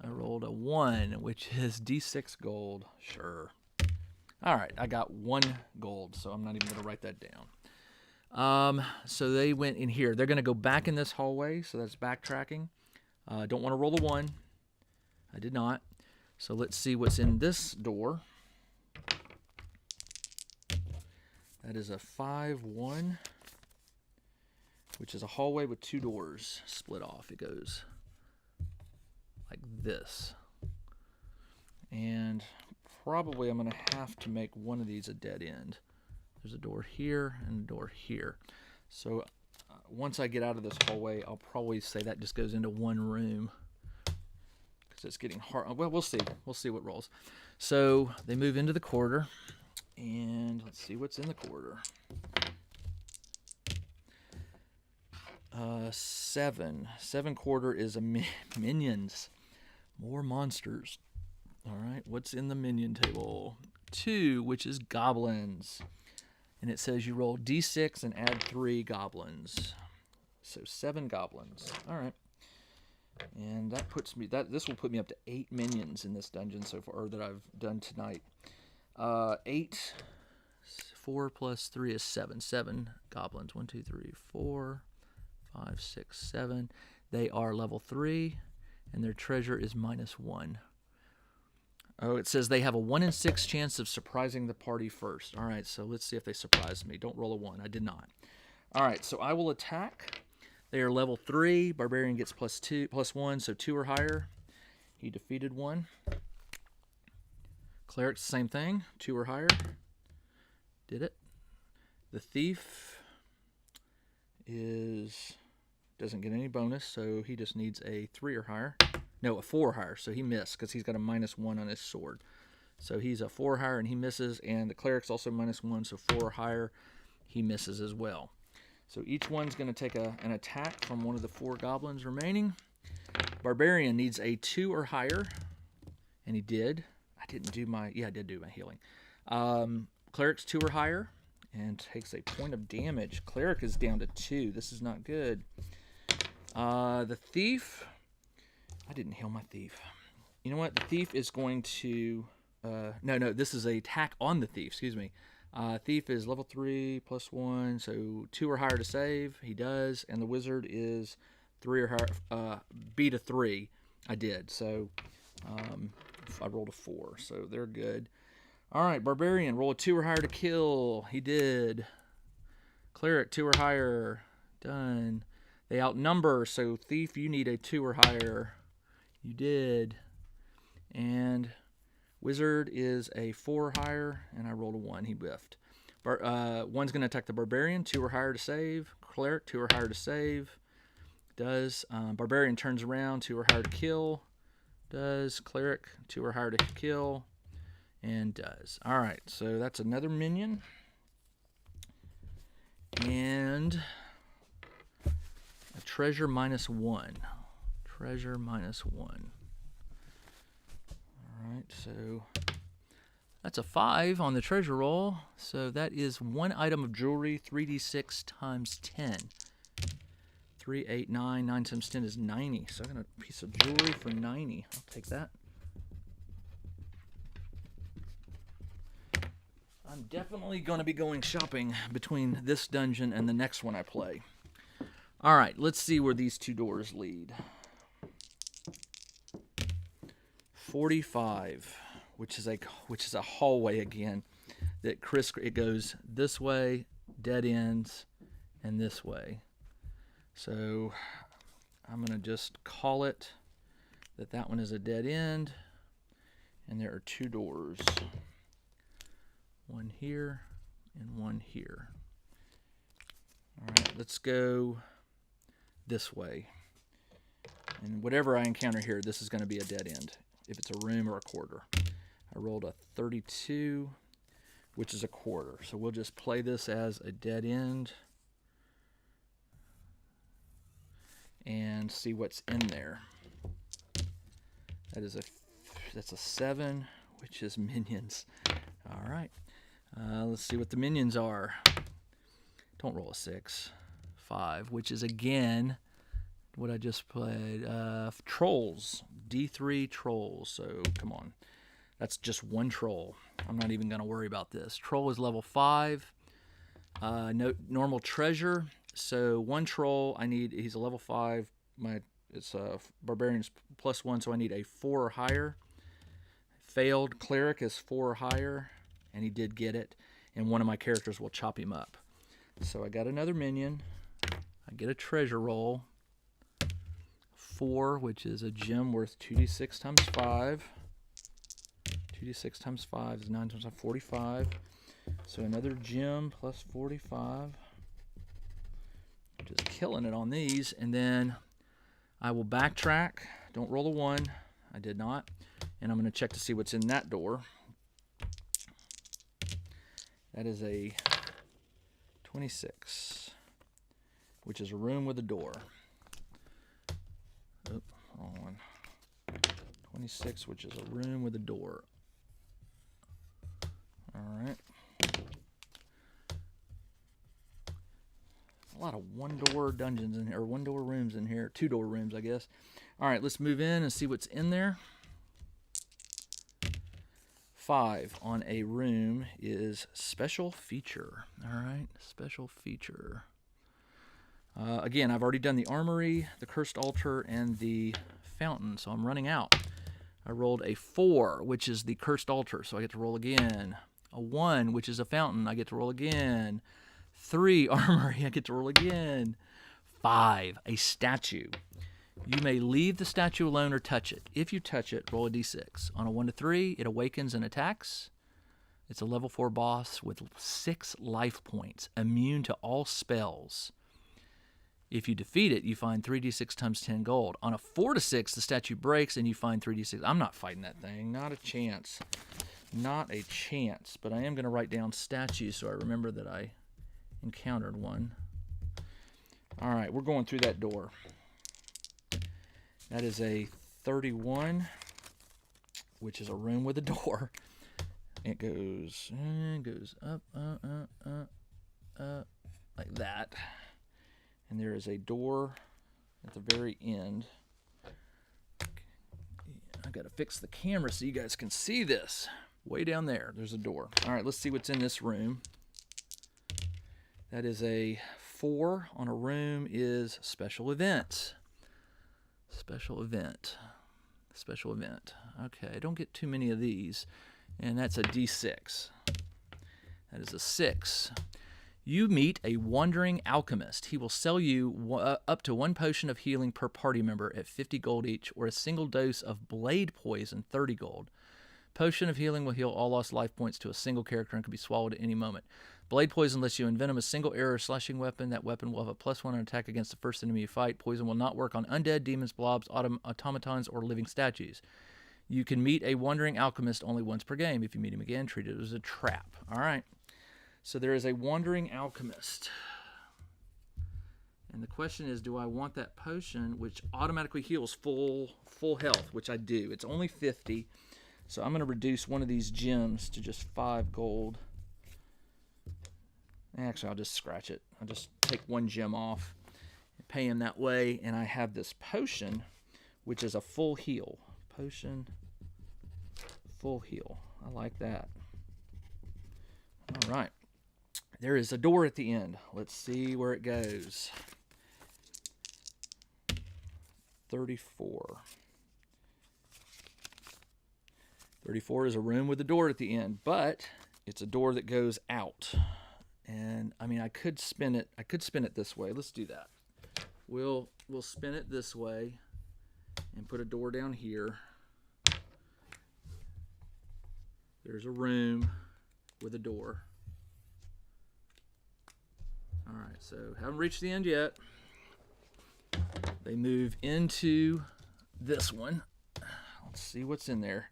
I rolled a 1, which is D6 gold. Sure. All right, I got 1 gold, so I'm not even going to write that down. So they went in here. They're going to go back in this hallway, so that's backtracking. Don't want to roll a 1. I did not. So let's see what's in this door. That is a 5-1, which is a hallway with 2 doors split off. It goes like this. And probably I'm going to have to make one of these a dead end. There's a door here and a door here. So once I get out of this hallway, I'll probably say that just goes into one room because it's getting hard. Well, we'll see. We'll see what rolls. So they move into the corridor, and let's see what's in the corridor. 7. 7 quarter is a minions. More monsters. All right, what's in the minion table? 2, which is goblins. And it says you roll D6 and add 3 goblins. So 7 goblins. All right. And that puts me, this will put me up to 8 minions in this dungeon so far that I've done tonight. 8, 4 plus 3 is 7. 7 goblins. 1, 2, 3, 4, 5, 6, 7. They are level 3, and their treasure is -1. Oh, it says they have a 1 in 6 chance of surprising the party first. All right, so let's see if they surprise me. Don't roll a 1. I did not. All right, so I will attack. They are level 3. Barbarian gets +1, so 2 or higher. He defeated 1. Cleric's the same thing. 2 or higher. Did it. The Thief doesn't get any bonus, so he just needs a 3 or higher. No, a 4 or higher, so he missed because he's got a -1 on his sword. So he's a 4 or higher, and he misses, and the Cleric's also -1, so 4 or higher, he misses as well. So each one's going to take an attack from one of the 4 goblins remaining. Barbarian needs a 2 or higher, and he did. I did do my healing. Cleric's 2 or higher, and takes a point of damage. Cleric is down to 2. This is not good. The Thief... I didn't heal my Thief. You know what? The Thief is going to... No, this is an attack on the Thief. Excuse me. Thief is level 3 +1, so 2 or higher to save. He does. And the Wizard is 3 or higher, beat a 3. I did. So I rolled a 4. So they're good. All right, barbarian, roll a 2 or higher to kill. He did. Cleric, 2 or higher. Done. They outnumber, so thief, you need a 2 or higher. You did. And wizard is a 4 or higher, and I rolled a 1. He biffed. One's going to attack the barbarian, 2 or higher to save. Cleric, 2 or higher to save. Does. Barbarian turns around, 2 or higher to kill. Does. Cleric, 2 or higher to kill. And does. All right, so that's another minion. And a treasure -1. Treasure -1. All right, so that's a 5 on the treasure roll. So that is 1 item of jewelry, 3d6 times 10. 3, 8, 9. 9 times 10 is 90. So I got a piece of jewelry for 90. I'll take that. I'm definitely going to be going shopping between this dungeon and the next one I play. All right, let's see where these 2 doors lead. 45, which is a hallway again. It goes this way, dead ends, and this way. So I'm going to just call it that one is a dead end, and there are 2 doors. One here and one here. All right, let's go this way. And whatever I encounter here, this is going to be a dead end, if it's a room or a quarter. I rolled a 32, which is a quarter. So we'll just play this as a dead end and see what's in there. That's a 7, which is minions. All right. Let's see what the minions are. Don't roll a 6. 5, which is again what I just played. Trolls. D3 trolls. So come on. That's just 1 troll. I'm not even going to worry about this. Troll is level 5. No normal treasure. So 1 troll. He's a level 5. It's barbarian's +1, so I need a 4 or higher. Failed. Cleric is 4 or higher, and he did get it. And one of my characters will chop him up. So I got another minion. I get a treasure roll. 4, which is a gem worth 2d6 times 5. 2d6 times 5 is 9 times 5, 45. So another gem plus 45. Just killing it on these. And then I will backtrack. Don't roll a 1. I did not. And I'm going to check to see what's in that door. That is a 26, which is a room with a door. Oh, wrong one. 26, which is a room with a door. All right. A lot of 1-door dungeons in here, or 1-door rooms in here. 2-door rooms, I guess. All right, let's move in and see what's in there. 5 on a room is special feature. All right, special feature. Again, I've already done the Armory, the Cursed Altar, and the Fountain, so I'm running out. I rolled a 4, which is the Cursed Altar, so I get to roll again. A 1, which is a Fountain, I get to roll again. 3, Armory, I get to roll again. 5, a statue. You may leave the statue alone or touch it. If you touch it, roll a d6. On a 1 to 3, it awakens and attacks. It's a level 4 boss with 6 life points, immune to all spells. If you defeat it, you find 3d6 times 10 gold. On a 4 to 6, the statue breaks and you find 3d6. I'm not fighting that thing. Not a chance. Not a chance. But I am going to write down statues so I remember that I encountered one. All right, we're going through that door. That is a 31, which is a room with a door. It goes up, like that. And there is a door at the very end. I got to fix the camera so you guys can see this. Way down there, there's a door. All right, let's see what's in this room. That is a 4 on a room is special events. Special event. Special event. Okay, I don't get too many of these. And that's a D6. That is a 6. You meet a wandering alchemist. He will sell you up to 1 potion of healing per party member at 50 gold each, or a single dose of blade poison, 30 gold. Potion of healing will heal all lost life points to a single character and can be swallowed at any moment. Blade poison lets you envenom a single arrow or slashing weapon. That weapon will have a +1 on attack against the first enemy you fight. Poison will not work on undead, demons, blobs, automatons, or living statues. You can meet a wandering alchemist only once per game. If you meet him again, treat it as a trap. All right. So there is a wandering alchemist. And the question is, do I want that potion, which automatically heals full health, which I do. It's only 50. So I'm going to reduce one of these gems to just 5 gold. Actually, I'll just scratch it. I'll just take 1 gem off and pay him that way. And I have this potion, which is a full heal. Potion, full heal. I like that. All right. There is a door at the end. Let's see where it goes. 34. 34 is a room with a door at the end, but it's a door that goes out. And I mean, I could spin it. I could spin it this way. Let's do that. We'll spin it this way and put a door down here. There's a room with a door. All right, so haven't reached the end yet. They move into this one. Let's see what's in there.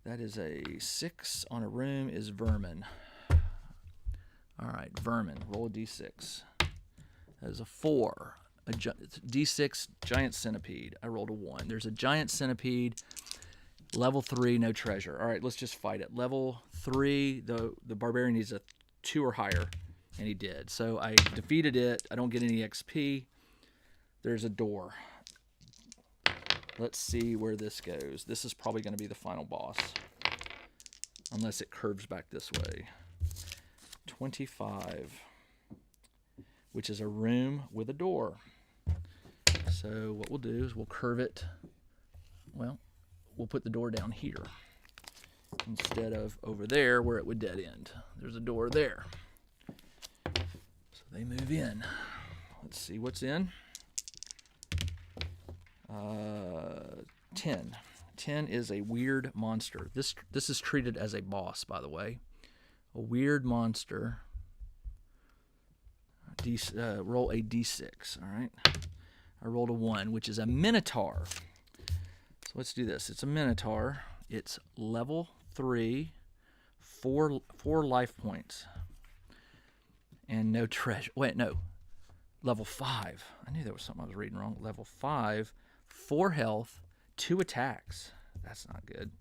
That is a 6 on a room is vermin. All right, vermin. Roll a d6. That is a 4. D6 giant centipede. I rolled a 1. There's a giant centipede. Level 3, no treasure. All right, let's just fight it. Level 3, the barbarian needs a 2 or higher, and he did. So I defeated it. I don't get any XP. There's a door. Let's see where this goes. This is probably going to be the final boss, unless it curves back this way. 25, which is a room with a door. So what we'll do is we'll curve it. Well, we'll put the door down here instead of over there where it would dead end. There's a door there. So they move in. Let's see what's in. 10. 10 is a weird monster. This is treated as a boss, by the way. A weird monster. Roll a d6, all right? I rolled a 1, which is a minotaur. So let's do this. It's a minotaur. It's level 3, 4 life points. And no treasure. Wait, no. Level 5. I knew there was something I was reading wrong. Level 5, 4 health, 2 attacks. That's not good.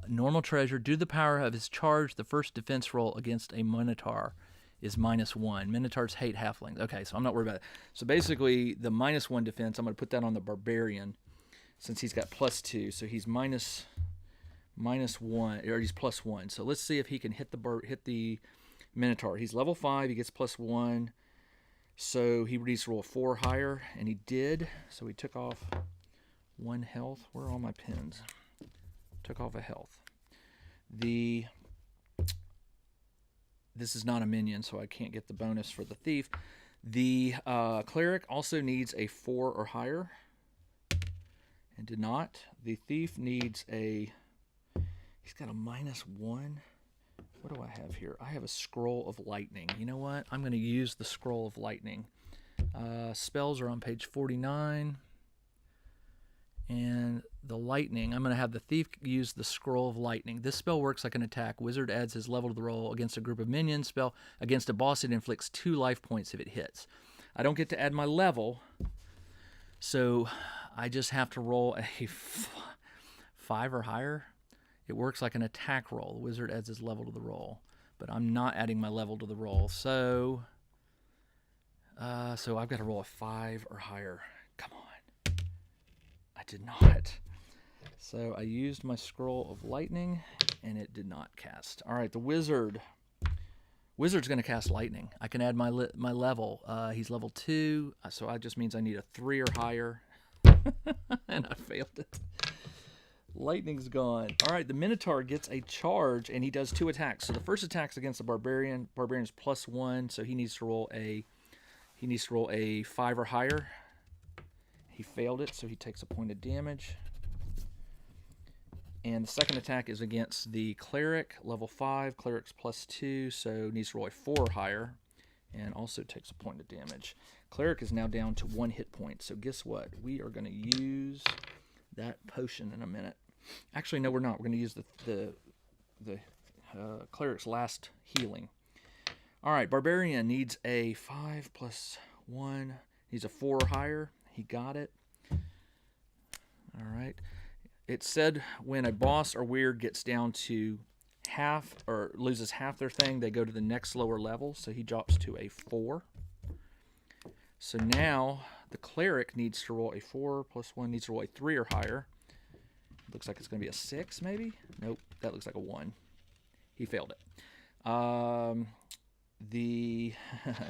Normal treasure. Due to the power of his charge, the first defense roll against a minotaur is -1. Minotaurs hate halflings. Okay, so I'm not worried about it. So basically, the -1 defense, I'm going to put that on the barbarian since he's got +2. So he's minus 1, or he's +1. So let's see if he can hit the minotaur. He's level 5. He gets +1. So he needs to roll a 4 higher, and he did. So he took off 1 health. Where are all my pins? Took off a health. This is not a minion, so I can't get the bonus for the thief. The cleric also needs a 4 or higher, and did not. The thief needs a... He's got a -1. What do I have here? I have a scroll of lightning. You know what? I'm going to use the scroll of lightning. Spells are on page 49. And the lightning, I'm going to have the thief use the scroll of lightning. This spell works like an attack. Wizard adds his level to the roll against a group of minions. Spell against a boss, it inflicts 2 life points if it hits. I don't get to add my level, so I just have to roll a 5 or higher. It works like an attack roll. The wizard adds his level to the roll, but I'm not adding my level to the roll. So I've got to roll a 5 or higher. Come on. I did not. So I used my scroll of lightning, and it did not cast. All right, the wizard. Wizard's going to cast lightning. I can add my level. He's level 2, so that just means I need a 3 or higher. And I failed it. Lightning's gone. All right, the Minotaur gets a charge, and he does 2 attacks. So the first attack's against the barbarian. Barbarian's +1, so he needs to roll a 5 or higher. He failed it, so he takes a point of damage. And the second attack is against the Cleric, level 5. Cleric's +2, so needs to roll a 4 or higher, and also takes a point of damage. Cleric is now down to 1 hit point, so guess what? We are going to use that potion in a minute. Actually, no, we're not. We're going to use the Cleric's last healing. All right, Barbarian needs a 5 + 1. Needs a 4 or higher. He got it. All right. It said when a boss or weird gets down to half or loses half their thing, they go to the next lower level. So he drops to a 4. So now the Cleric needs to roll a 4 + 1, needs to roll a 3 or higher. Looks like it's going to be a 6 maybe. Nope, that looks like a 1. He failed it.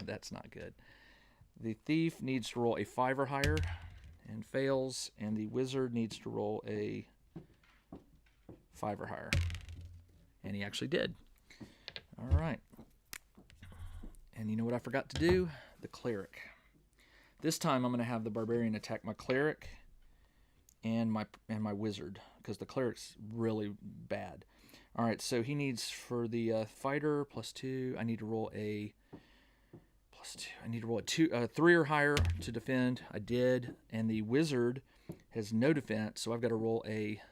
That's not good. The Thief needs to roll a 5 or higher and fails, and the Wizard needs to roll a 5 or higher, and he actually did. All right. And you know what I forgot to do? The Cleric. This time I'm going to have the Barbarian attack my Cleric and my Wizard, because the Cleric's really bad. All right, so he needs, for the fighter, +2, I need to roll a +2. I need to roll a 3 or higher to defend. I did, and the Wizard has no defense, so I've got to roll a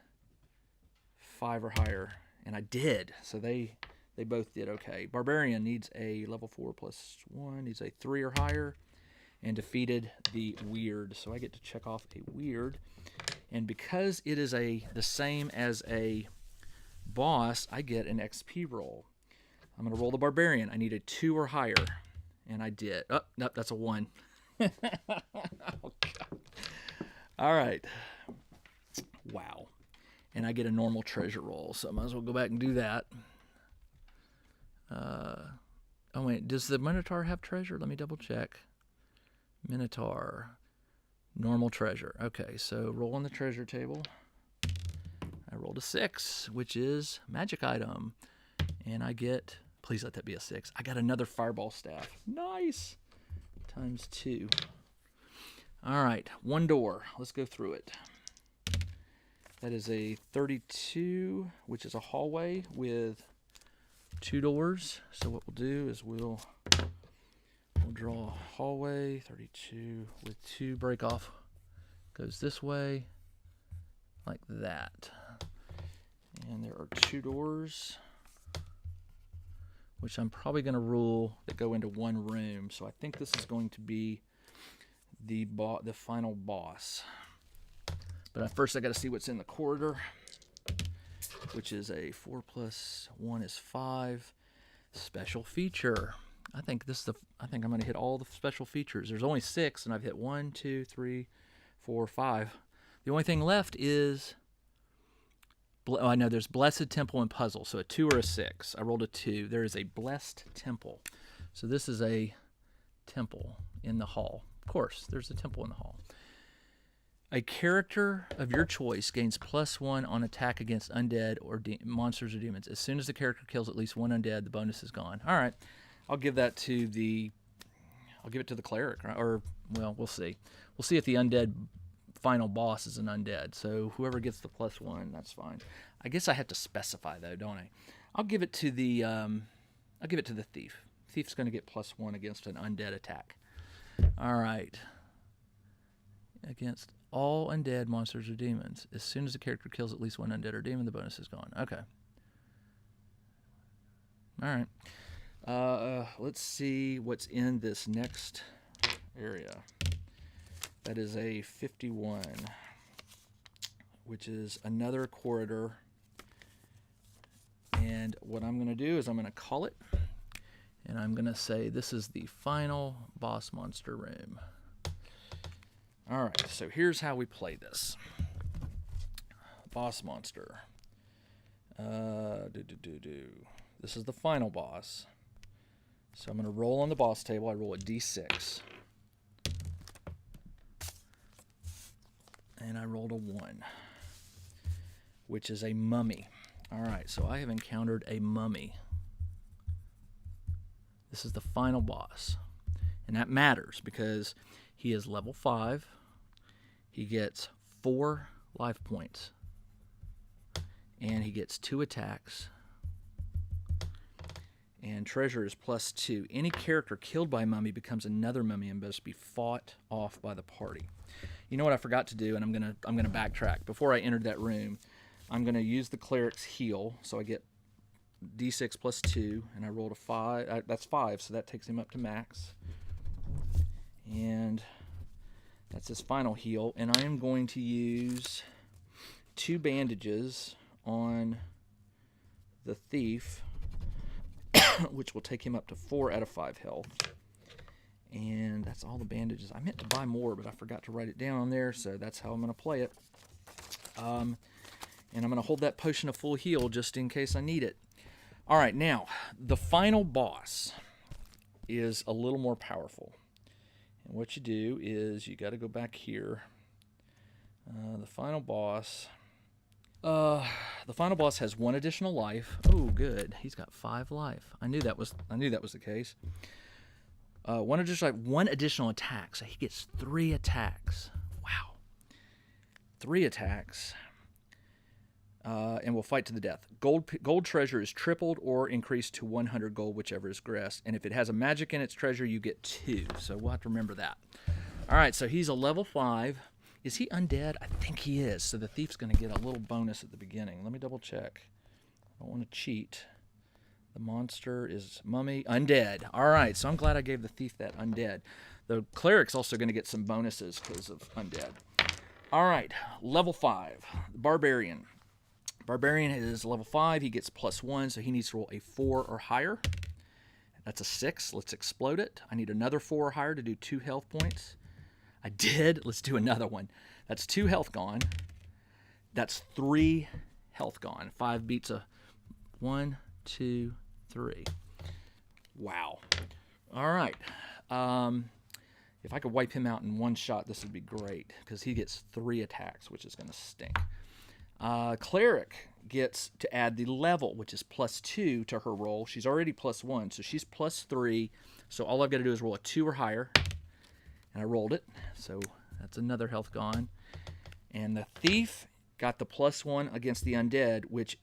5 or higher, and I did. So they both did okay. Barbarian needs a level 4 + 1, needs a 3 or higher, and defeated the Weird. So I get to check off a Weird, and because it is the same as a boss, I get an XP roll. I'm going to roll the Barbarian. I need a 2 or higher. And I did. Oh, nope, that's a 1. Oh, God. All right. Wow. And I get a normal treasure roll, so I might as well go back and do that. Oh, wait. Does the Minotaur have treasure? Let me double check. Minotaur. Normal treasure. Okay, so roll on the treasure table. I rolled a 6, which is magic item. And I get... Please let that be a 6. I got another fireball staff. Nice. Times 2. All right. 1 door. Let's go through it. That is a 32, which is a hallway with 2 doors. So what we'll do is we'll draw a hallway, 32, with 2 break off. Goes this way, like that. And there are 2 doors, which I'm probably going to rule that go into 1 room. So I think this is going to be the final boss. But first I got to see what's in the corridor, which is a 4 + 1 is 5. Special feature. I think I'm going to hit all the special features. There's only 6, and I've hit 1, 2, 3, 4, 5. The only thing left is... Oh, I know there's Blessed Temple and Puzzle, so a 2 or a 6. I rolled a 2. There is a Blessed Temple. So this is a temple in the hall. Of course, there's a temple in the hall. A character of your choice gains +1 on attack against undead or monsters or demons. As soon as the character kills at least 1 undead, the bonus is gone. All right, I'll give it to the Cleric, or well, we'll see. We'll see if the undead final boss is an undead. So whoever gets the +1, that's fine. I guess I have to specify though, don't I? I'll give it to the Thief. Thief's going to get +1 against an undead attack. All right. Against all undead monsters or demons. As soon as the character kills at least 1 undead or demon, the bonus is gone. Okay. All right. Let's see what's in this next area. That is a 51, which is another corridor. And what I'm going to do is I'm going to call it, and I'm going to say this is the final boss monster room. All right, so here's how we play this. Boss monster. This is the final boss. So I'm going to roll on the boss table. I roll a d6. And I rolled a 1, which is a mummy. All right, so I have encountered a mummy. This is the final boss. And that matters because he is level 5. He gets 4 life points. And he gets 2 attacks. And treasure is +2. Any character killed by a mummy becomes another mummy and must be fought off by the party. You know what I forgot to do, and I'm gonna backtrack. Before I entered that room, I'm gonna use the cleric's heal, so I get d6 +2, and I rolled a 5. That's 5, so that takes him up to max. And that's his final heal. And I am going to use 2 bandages on the thief, which will take him up to 4 out of 5 health. And that's all the bandages. I meant to buy more, but I forgot to write it down on there, so that's how I'm going to play it. And I'm going to hold that potion of full heal just in case I need it. All right, now, the final boss is a little more powerful. And what you do is you got to go back here. The final boss has 1 additional life. Oh, good. He's got 5 life. I knew that was the case. 1 additional attack, so he gets 3 attacks. Wow. 3 attacks. And we'll fight to the death. Gold treasure is tripled or increased to 100 gold, whichever is greatest. And if it has a magic in its treasure, you get 2. So we'll have to remember that. All right, so he's a level 5. Is he undead? I think he is. So the thief's going to get a little bonus at the beginning. Let me double check. I don't want to cheat. The monster is mummy undead. All right, so I'm glad I gave the thief that undead. The cleric's also going to get some bonuses because of undead. All right, level 5, barbarian. Barbarian is level 5. He gets +1, so he needs to roll a 4 or higher. That's a 6. Let's explode it. I need another 4 or higher to do 2 health points. I did. Let's do another one. That's 2 health gone. That's 3 health gone. 5 beats a 1, 2, 3. Wow. All right. If I could wipe him out in one shot, this would be great because he gets 3 attacks, which is going to stink. Cleric gets to add the level, which is +2 to her roll. She's already +1, so she's +3. So all I've got to do is roll a 2 or higher. And I rolled it, so that's another health gone. And the thief got the +1 against the undead, which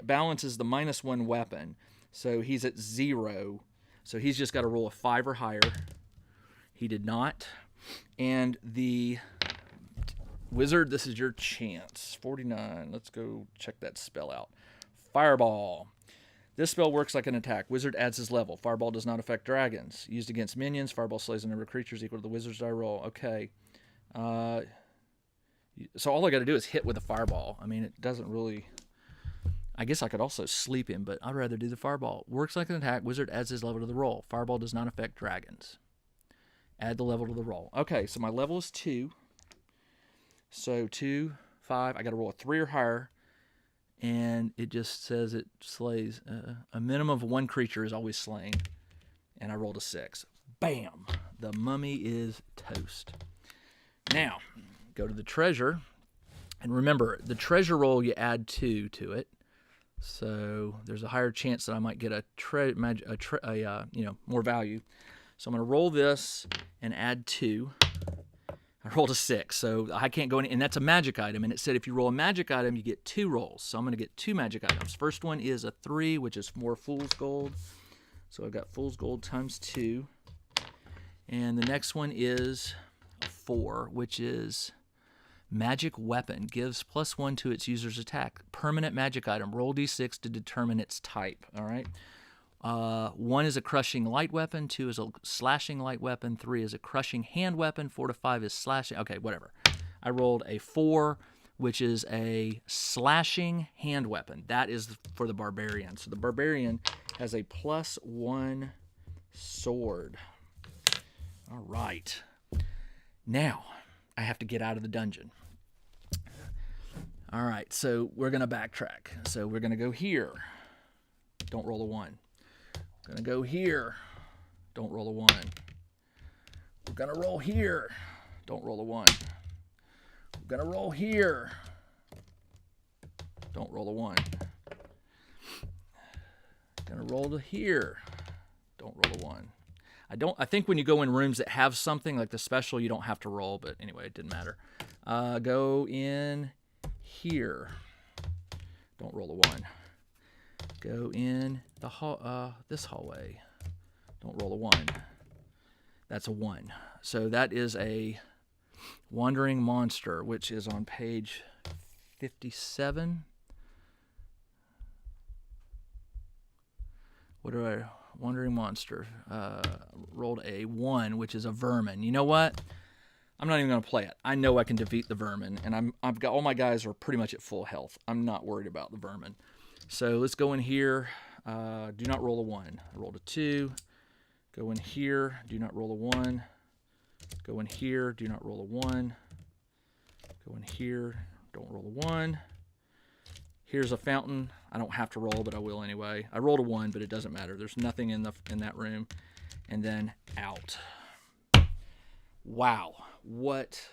balances the -1 weapon. So he's at 0. So he's just got to roll a 5 or higher. He did not. And the wizard, this is your chance. 49. Let's go check that spell out. Fireball. This spell works like an attack. Wizard adds his level. Fireball does not affect dragons. Used against minions, Fireball slays a number of creatures equal to the wizard's die roll. Okay. So all I got to do is hit with a Fireball. I mean, it doesn't really... I guess I could also sleep him, but I'd rather do the Fireball. Works like an attack. Wizard adds his level to the roll. Fireball does not affect dragons. Add the level to the roll. Okay, so my level is 2. So 2, 5. I got to roll a 3 or higher. And it just says it slays a minimum of 1 creature is always slain. And I rolled a 6. Bam! The mummy is toast. Now, go to the treasure. And remember, the treasure roll, you add 2 to it. So there's a higher chance that I might get more value. So I'm going to roll this and add 2. I rolled a 6, so I can't go in, and that's a magic item. And it said if you roll a magic item, you get 2 rolls. So I'm going to get 2 magic items. First one is a 3, which is more fool's gold. So I've got fool's gold times 2. And the next one is a 4, which is magic weapon. Gives +1 to its user's attack. Permanent magic item. Roll d6 to determine its type. All right. 1 is a crushing light weapon, 2 is a slashing light weapon, 3 is a crushing hand weapon, 4 to 5 is slashing. Okay, whatever. I rolled a 4, which is a slashing hand weapon. That is for the barbarian. So the barbarian has a +1 sword. All right. Now, I have to get out of the dungeon. All right, so we're going to backtrack. So we're going to go here. Don't roll a 1. Gonna go here. Don't roll a 1. We're gonna roll here. Don't roll a 1. We're gonna roll here. Don't roll a 1. Gonna roll to here. Don't roll a 1. I think when you go in rooms that have something like the special, you don't have to roll, but anyway, it didn't matter. Go in here. Don't roll a 1. Go in the this hallway. Don't roll a 1. That's a 1. So that is a wandering monster, which is on page 57. Wandering monster. Rolled a 1, which is a vermin. You know what? I'm not even going to play it. I know I can defeat the vermin, and I've got all my guys are pretty much at full health. I'm not worried about the vermin. So let's go in here. Do not roll a 1. I rolled a 2. Go in here. Do not roll a 1. Go in here. Do not roll a 1. Go in here. Don't roll a 1. Here's a fountain. I don't have to roll, but I will anyway. I rolled a 1, but it doesn't matter. There's nothing in that room. And then out. Wow. What?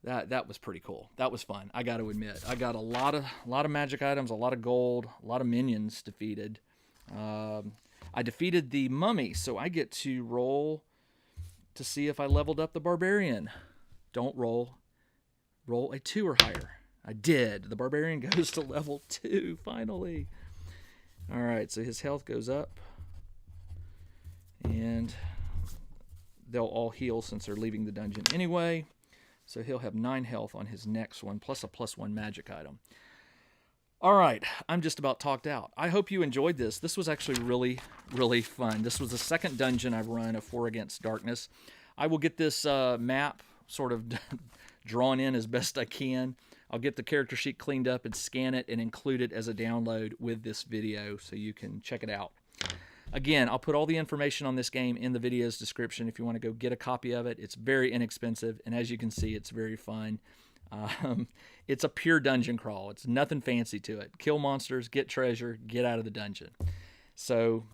That was pretty cool. That was fun. I got to admit. I got a lot of magic items, a lot of gold, a lot of minions defeated. I defeated the mummy, so I get to roll to see if I leveled up the barbarian. Don't roll. Roll a 2 or higher. I did. The barbarian goes to level 2, finally. All right, so his health goes up. And they'll all heal since they're leaving the dungeon anyway. So he'll have 9 health on his next one, plus a +1 magic item. All right, I'm just about talked out. I hope you enjoyed this. This was actually really, really fun. This was the second dungeon I've run of 4 Against Darkness. I will get this map sort of drawn in as best I can. I'll get the character sheet cleaned up and scan it and include it as a download with this video so you can check it out. Again, I'll put all the information on this game in the video's description if you want to go get a copy of it. It's very inexpensive, and as you can see, it's very fun. It's a pure dungeon crawl. It's nothing fancy to it. Kill monsters, get treasure, get out of the dungeon. So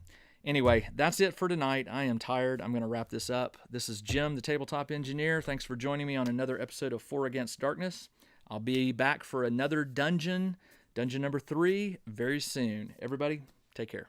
anyway, that's it for tonight. I am tired. I'm going to wrap this up. This is Jim, the Tabletop Engineer. Thanks for joining me on another episode of 4 Against Darkness. I'll be back for another dungeon number 3, very soon. Everybody, take care.